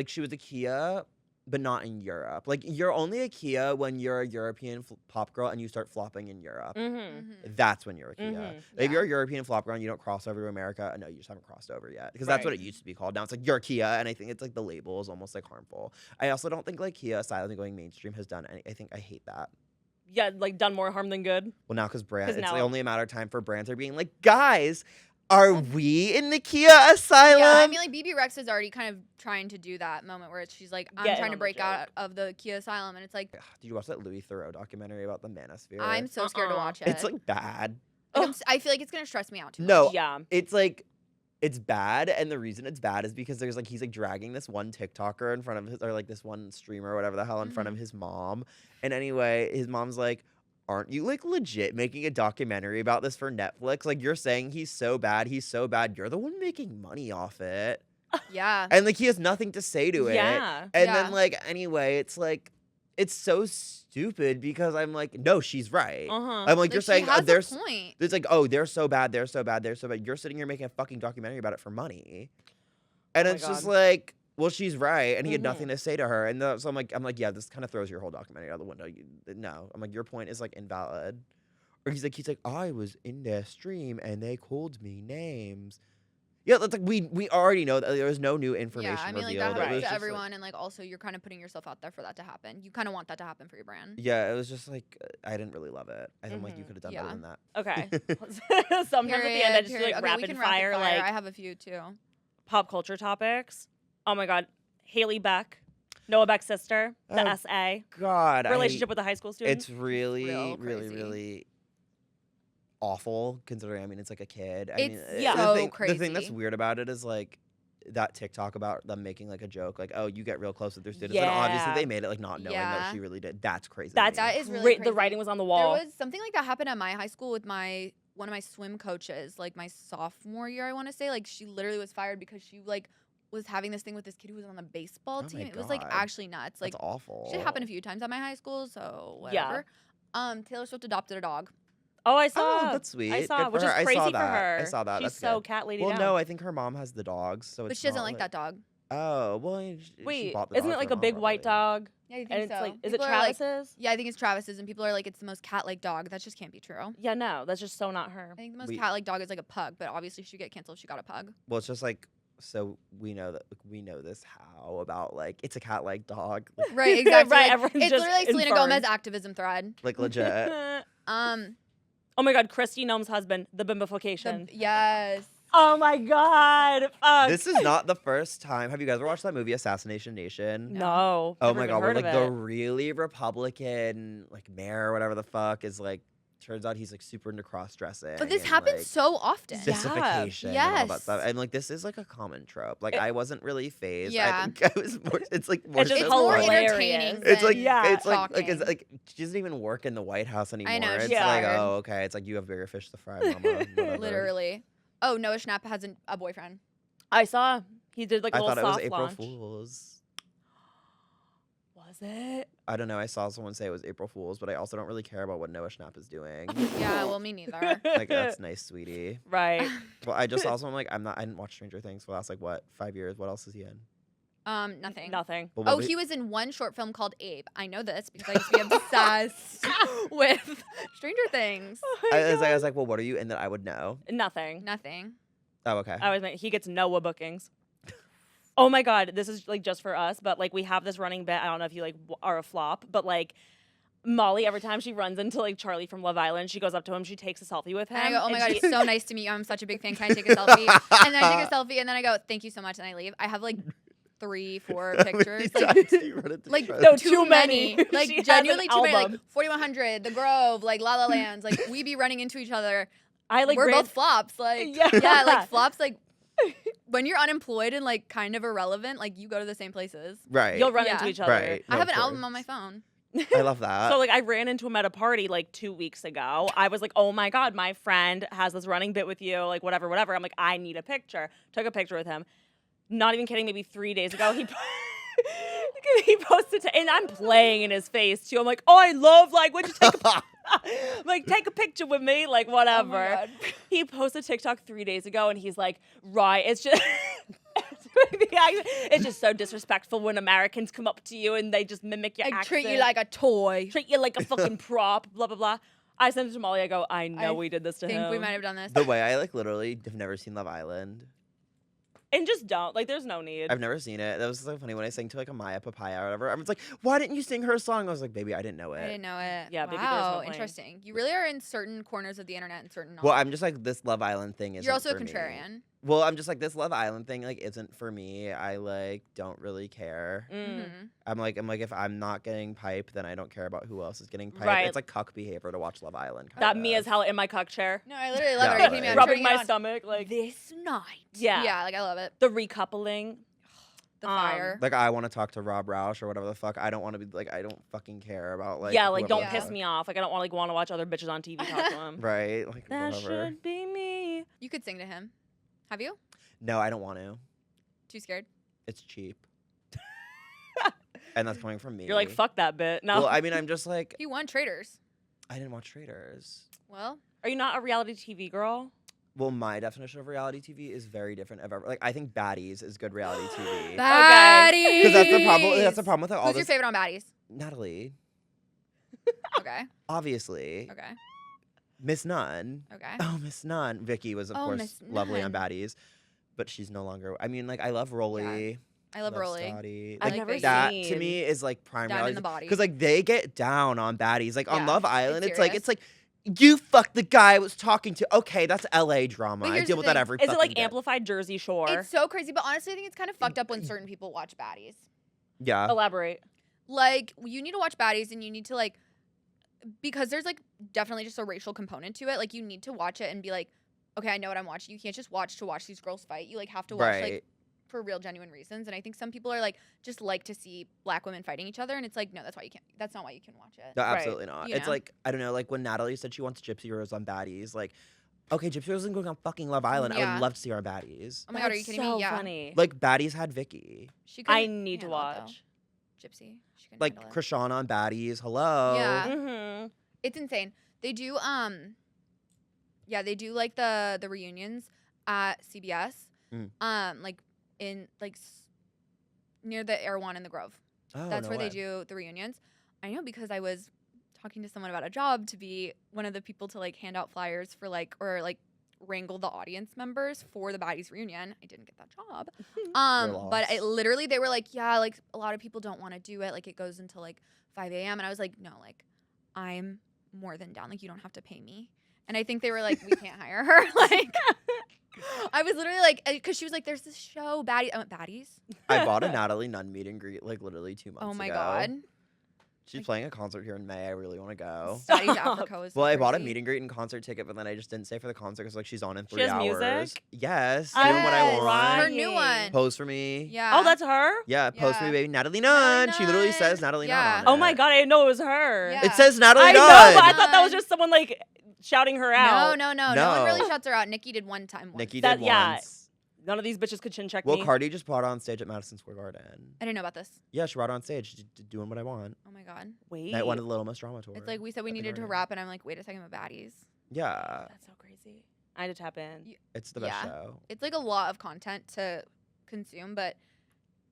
she was a Kia, but not in Europe. Like, you're only a Kia when you're a European pop girl and you start flopping in Europe. Mm-hmm. Mhm. That's when you're a Kia. Mhm. If Yeah. you're a European flop girl and you don't cross over to America, no, you just haven't crossed over yet. Because that's what Right. it used to be called. Now it's like you're Kia, and I think it's like the label is almost like harmful. I also don't think like Kia silently going mainstream has done any. I hate that. Yeah, like done more harm than good. Well, now because brand, 'Cause it's now- only a matter of time for brands are being like, guys, are we in the Kia Asylum? Yeah, I mean, like BB Rex is already kind of trying to do that moment where she's like, I'm Getting trying to on the break joke. out of the Kia Asylum, and it's like, Did you watch that Louis Theroux documentary about the Manosphere? I'm so scared to watch it. It's like bad. Like, I feel like it's gonna stress me out too No, much. Yeah. it's like it's bad, and the reason it's bad is because there's like he's like dragging this one TikToker in front of his or like this one streamer or whatever the hell in front of his mom. And anyway, his mom's like, aren't you like legit making a documentary about this for Netflix? Like you're saying he's so bad. You're the one making money off it. Yeah. And like he has nothing to say to it. Yeah. And Yeah. then like anyway, it's like it's so stupid because I'm like, no, she's right. I'm like, you're she saying has a there's point. it's like, oh, they're so bad, they're so bad, they're so bad. You're sitting here making a fucking documentary about it for money. And Oh my it's just God. like, well, she's right, and he had Mhm. nothing to say to her. And so I'm like, yeah, this kind of throws your whole documentary out the window. No, I'm like, your point is like invalid. Or he's like, I was in their stream and they called me names. Yeah, that's like we already know that there was no new information Yeah, I mean, like revealed. that It happens was to just, everyone, and like also you're kind of putting yourself out there for that to happen. You kind of want that to happen for your brand. Yeah, it was just like I didn't really love it. I'm like, you Mhm. could have done Yeah. better than that. Okay. Sometimes at the end, I just do Period. like Okay, we rapid can fire, like I have a few too. pop culture topics. Oh my God. Haley Beck, Noah Beck's sister, the Oh, SA. God, Relationship with the high school student. It's really, real really, crazy. really awful. Considering, I mean, it's like a kid. I It's mean, Yeah. so the thing that's crazy. weird about it is like that TikTok about them making like a joke, like, oh, you get real close with your students, and obviously Yeah. they made it like not knowing that Yeah. she really did. That's crazy. to That's me. That is really The crazy. writing was on the wall. There was something like that happened at my high school with one of my swim coaches, like my sophomore year, I want to say. Like she literally was fired because she like was having this thing with this kid who was on the baseball Oh my team. It was like God. actually nuts. Like That's awful. shit happened a few times at my high school, so Yeah. whatever. Taylor Swift adopted a dog. Oh, I saw. Oh, that's sweet. I saw, Good which for is her. I crazy saw for that. her. I saw that. She's That's so good. cat lady Well, down. no, I think her mom has the dogs, so But it's she doesn't not like that dog. Oh, well, she Wait, bought the isn't dog it for like her a mom, big white probably. dog? Yeah, I think And it's so. like, is it People are like- Travis's? yeah, I think it's Travis's, and people are like, it's the most cat-like dog. That just can't be true. Yeah, no, that's just so not her. I think the most We- cat-like dog is like a pug, but obviously she'd get canceled if she got a pug. Well, it's just like, so we know this how about like it's a cat-like dog, like, Right, exactly. Right, Like, everyone's it's just literally like Selena infirmed. Gomez activism thread. like legit. Oh my God, Christy Nome's husband, the bimbification. Yes. Oh my God. Fuck. This is not the first time. Have you guys ever watched that movie Assassination Nation? No. Oh never my even God, where heard of like the it. really Republican like mayor or whatever the fuck is like, turns out he's like super into cross-dressing. But this and, happens like, so often. Yeah. sissification and all that Yes. stuff. And like this is like a common trope. Like It- I wasn't really phased. Yeah. I think I was more it's like more It's just It's so more funny. hilarious. entertaining. It's like than Yeah. it's like it's talking. like she doesn't even work in the White House anymore. know, It's she's Yeah. like, fired. oh, okay. It's like you have bigger fish to fry, mama. Whatever. Literally. Oh, Noah Schnapp has a boyfriend. I saw he did like a I little thought it was soft April launch. Fools. Was it? I don't know. I saw someone say it was April Fools, but I also don't really care about what Noah Schnapp is doing. Yeah, well, me neither. Like that's nice, sweetie. Right. Well, I just also I'm like I didn't watch Stranger Things for the last like what 5 years. What else is he in? Nothing. Nothing. Well, Oh, what he was in one short film called Abe. I know this because I used to be obsessed with Stranger Things. I was like, well, what are you in that I would know? Nothing. Nothing. Oh, okay. I was meant he gets Noah bookings. Oh my God, this is like just for us, but like we have this running bit. I don't know if you like are a flop, but like Molly, every time she runs into like Charlie from Love Island, she goes up to him, she takes a selfie with him. And I go, oh my God, she- it's so nice to meet you. I'm such a big fan. Can I take a selfie? And then I take a selfie, and then I go, thank you so much, and I leave. I have like 3, 4 pictures. Like No, too many. She Like has genuinely an too many. Like album. 4100, The Grove, like La La Lands. Like we be running into each other. I like We're ran- both flops. Like Yeah. like flops. Like when you're unemployed and like kind of irrelevant, like you go to the same places. Right. You'll run Yeah. into each other. Right. I No, have of an album course. on my phone. I love that. So like I ran into him at a party like 2 weeks ago. I was like, oh my God, my friend has this running bit with you, like whatever. I'm like, I need a picture. Took a picture with him. Not even kidding, maybe 3 days ago, he posted, and I'm playing in his face too. I'm like, oh, I love, like, would you take a I'm like, take a picture with me, like, whatever. God. He posted TikTok 3 days ago, and he's like, right, it's just, it's just so disrespectful when Americans come up to you and they just mimic your I accent. treat you like a toy. Treat you like a fucking prop, blah, blah, blah. I sent it to Molly. I go, I know I we did this to I think him. we might have done this. the way I like literally have never seen Love Island. And just don't. Like, there's no need. I've never seen it. That was so funny when I sang to like a Maya Papaya or whatever. I was like, why didn't you sing her song? I was like, baby, I didn't know it. I didn't know it. Yeah, Baby, there's no wow, blame. interesting. You really are in certain corners of the internet and certain. Well, not. I'm just like this Love Island thing is. You're also a contrarian. Well, I'm just like this Love Island thing like isn't for me. I like don't really care. Mm. Mhm. I'm like if I'm not getting pipe, then I don't care about who else is getting pipe. Right. It's like cuck behavior to watch Love Island. That kind me of. as hell in my cuck chair. No, I literally love Yeah, it. Are you kidding me? right. I'm Rubbing turning my it on stomach. Like, this night. Yeah. Yeah, like I love it. the recoupling. the fire. Like, I want to talk to Rob Roush or whatever the fuck. I don't want to be like, I don't fucking care about like. yeah, like whoever don't the piss fuck. me off. Like I don't want to watch other bitches on TV talk to him. Right, like That whatever. should be me. You could sing to him. Have you? No, I don't want to. Too scared? It's cheap. And that's coming from me. You're like, fuck that bit. No. Well, I mean, I'm just like, He won Traders. I didn't watch Traders. Well, Are you not a reality TV girl? Well, my definition of reality TV is very different. Like, I think Baddies is good reality TV. Baddies. Because that's the problem. That's the problem with all Who's this. your favorite on Baddies? Natalie, Okay. obviously. Okay. Miss Nunn. Okay. Oh, Miss Nunn. Vicky was, of Oh, course, Miss lovely on Nunn. Baddies, but she's no longer. I mean, like, I love Rolly. I love Rolly. Scotty. I've like never Vicky. That seen. to me is like prime Down in reality. the body. Because like they get down on Baddies. Like on Yeah, Love Island, it's it's like you fucked the guy I was talking to. Okay, that's LA drama. But I here's deal the with that thing. every Is it fucking like day. amplified Jersey Shore? It's so crazy, but honestly, I think it's kind of fucked up when certain people watch Baddies. Yeah. Elaborate. Like, you need to watch Baddies and you need to, like, because there's, like, definitely just a racial component to it. Like, you need to watch it and be like, okay, I know what I'm watching. You can't just watch to watch these girls fight. You, like, have to watch, Right. like, for real, genuine reasons. And I think some people are, like, just like to see black women fighting each other. And it's like, no, that's not why you can watch it. No, Right. absolutely not. You It's know? like, I don't know, like when Natalie said she wants Gypsy Rose on Baddies, like, okay, Gypsy Rose isn't going on fucking Love Island. I Yeah. would love to see her on Baddies. Oh my God, are you That's kidding so me? Yeah. funny. Like, Baddies had Vicky. She I couldn't need to handle it, though. watch. Gypsy. She couldn't Like, handle it. Krishan on Baddies. Hello. Yeah. Mm-hmm. It's insane. They do yeah, they do like the reunions at CBS. Like in like near the Air One in the Grove. Oh, That's no where way. they do the reunions. I know because I was talking to someone about a job to be one of the people to like hand out flyers for like or like wrangle the audience members for the Baddies reunion. I didn't get that job. But lost. literally they were like, yeah, like a lot of people don't want to do it. Like it goes until like 5 a.m. And I was like, no, like I'm more than down. Like you don't have to pay me. And I think they were like, we can't hire her. Like I was literally like, because she was like, there's this show, Baddies. I went, Baddies? I bought a Natalie Nunn meet and greet like literally 2 months ago. Oh my God. She's playing a concert here in May. I really want to go. Baddies Stop. Africa was so Well, I bought a crazy. meet and greet and concert ticket, but then I just didn't stay for the concert because like she's on in She 3 has hours. music? Yes, I'm doing what I Yes. want. Her new one. Pose for me. Yeah. Oh, that's her? Yeah, post for me, Yeah. baby. Natalie Nunn. Natalie She literally Nunn. says Natalie Yeah. Nunn. On Oh my it. God, I didn't know it was her. Yeah. It says Natalie I Nunn. know, but I thought that was Nunn. just someone like shouting her out. No one No. really shouts her out. Nikki did one time. Once. Nikki That- did yeah. once. None of these bitches could chin check Well, me. Cardi just brought her on stage at Madison Square Garden. I didn't know about this. Yeah, she brought her on stage, doing what I want. Oh my God. Wait. Night one of the Little Miss Drama Tour. It's like we said we at the needed to Garden. rap, and I'm like, wait a second, but Baddies. Yeah, That's so crazy. I had to tap in. it's the best Yeah. show. It's like a lot of content to consume, but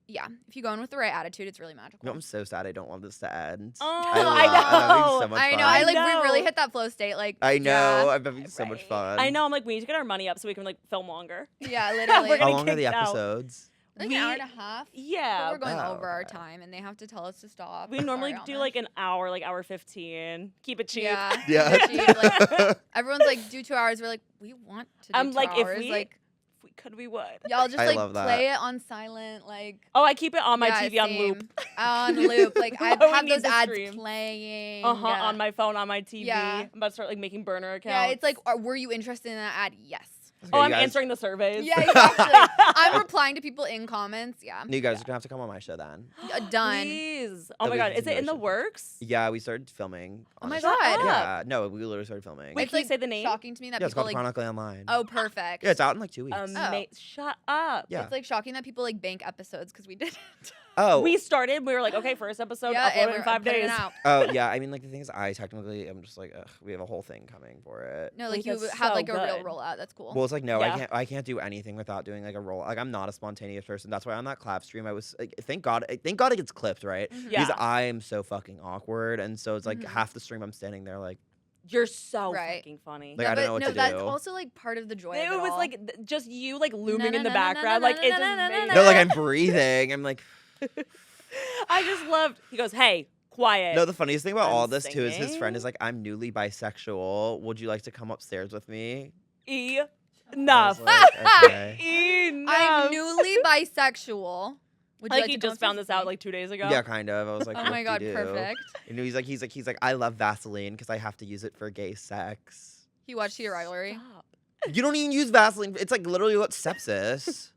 yeah, if you go in with the right attitude, it's really magical. You know, I'm so sad I don't want this to end. Oh, I I love- I'm having know. so much I know. fun. I like. know. We really hit that flow state. Like I know. Yeah, I'm having so much Right. fun. I know. I'm like, we need to get our money up so we can like film longer. yeah literally. We're How gonna long are the kick out. episodes? like we- an hour and a half. Yeah. But we're going Oh, over our okay. time, and they have to tell us to stop. We normally Sorry, do Amish. like an hour, like hour 15. Keep it cheap. Yeah. Yeah. Cheap, like, everyone's like, do 2 hours. We're like, we want to do I'm 2 like, hours. if we like, If we could, we would. y'all just I like love that. play it on silent, like Oh, I keep it on my yeah, TV on loop. same. On loop. Like I When we have need those to ads stream. playing. Uh-huh, on my phone, on my TV. Yeah. I'm about to start like making burner accounts. Yeah, it's like, were you interested in that ad? Yes. Oh, Okay, I'm you guys- answering the surveys. Yeah, exactly. I'm replying to people in comments. Yeah. You guys are gonna have to come on my show then. Done. Please. Oh That my we God. can Is it in the motion. works? Yeah, we started filming. Oh my honestly. God. Yeah, no, we literally started filming. Wait, It's can you like say the name? shocking to me that yeah, it's people called like. Chronically Online. Oh, perfect. Yeah, it's out in like 2 weeks. Shut up. Yeah. It's like shocking that people like bank episodes because we didn't. Oh. We started, we were like, okay, first episode, yeah, upload and it in we're 5 putting it days. out. Oh yeah, I mean like the thing is I technically am just like ugh, we have a whole thing coming for it. No, like Wait, you that's have so like a real good. rollout. That's cool. Well, it's like no, Yeah. I can't do anything without doing like a roll. Like I'm not a spontaneous person. That's why on that Clav stream I was like, thank God it gets clipped, right? Mhm. Yeah. Because I am so fucking awkward, and so it's like Mhm. half the stream I'm standing there like You're so Right. fucking funny. Like, I don't know what no, to that's do. also like part of the joy. It of it was all. like just you like looming Na, in the na, na, na, background. na, Like na, it na, just na, na, made na. no, like I'm breathing. I'm like I just loved. He goes, "Hey, quiet." no. The funniest thing about I'm all this too is his friend singing. is like I'm newly bisexual. Would you like to come upstairs with me? Enough. I was like, okay. Enough. I'm newly bisexual. Would you Like like he to come just found with this out me? like 2 days ago. Yeah, kind of. I was like, Oh my God, whoop-de-doo. perfect. You know, he's like, I love Vaseline because I have to use it for gay sex. He watched Your Rivalry. Stop. You don't even use Vaseline. It's like literally what sepsis.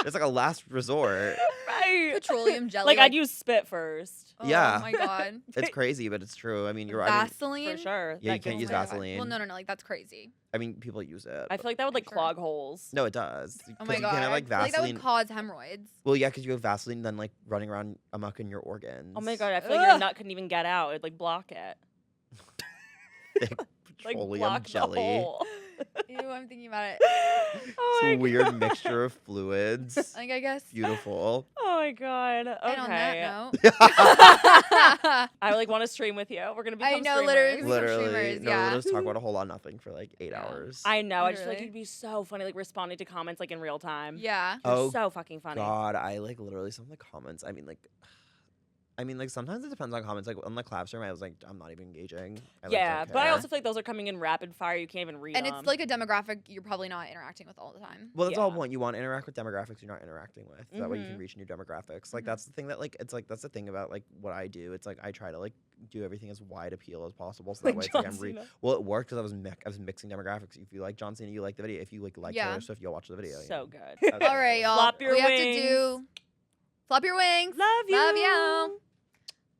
It's like a last resort. Right. Petroleum jelly. Like I'd use spit first. Oh Yeah. my god. It's crazy, but it's true. I mean, you're right. I mean, Vaseline. For sure. Yeah, you That can't gets use me. Vaseline. Well, no. Like that's crazy. I mean, people use it. I but- feel like that would like Sure. clog holes. no, it does. Oh my 'Cause god. You can have like I feel like that Vaseline. would cause hemorrhoids. Well, yeah, because you have Vaseline, then like running around amok in your organs. Oh my god, I feel like your Ugh. nut couldn't even get out. It'd like block it. Thick Like petroleum block jelly. the hole. Ew, I'm thinking about it. Oh my It's a weird God. mixture of fluids. Like I guess. Beautiful. Oh my god. Okay. And on that note, I like want to stream with you. We're gonna become I know, streamers. literally. Literally. streamers, No, yeah. we'll just talk about a whole lot of nothing for like 8 Yeah. hours. I know. I just feel like Literally. it'd be so funny, like responding to comments like in real time. yeah. You're Oh, so fucking funny. God, I like literally some of the comments. I mean, like sometimes it depends on comments. Like on the Clav stream, I was like, I'm not even engaging. I, like, Yeah, don't but I care. also feel like those are coming in rapid fire. You can't even read And them. it's like a demographic you're probably not interacting with all the time. Well, that's the whole Yeah. point. You want to interact with demographics you're not interacting with. That way you can Mhm. reach new demographics. Like Mhm. that's the thing that like it's like that's the thing about like what I do. It's like I try to like do everything as wide appeal as possible. So that way it's like John I'm Cena. well, it worked because I was mixing demographics. If you like John Cena, you like the video. If you like Yeah. Taylor Swift, you'll watch the video. So you know? good. Okay. All right, y'all. Flop your we have to wings. do flop your wings. Love you. Love ya.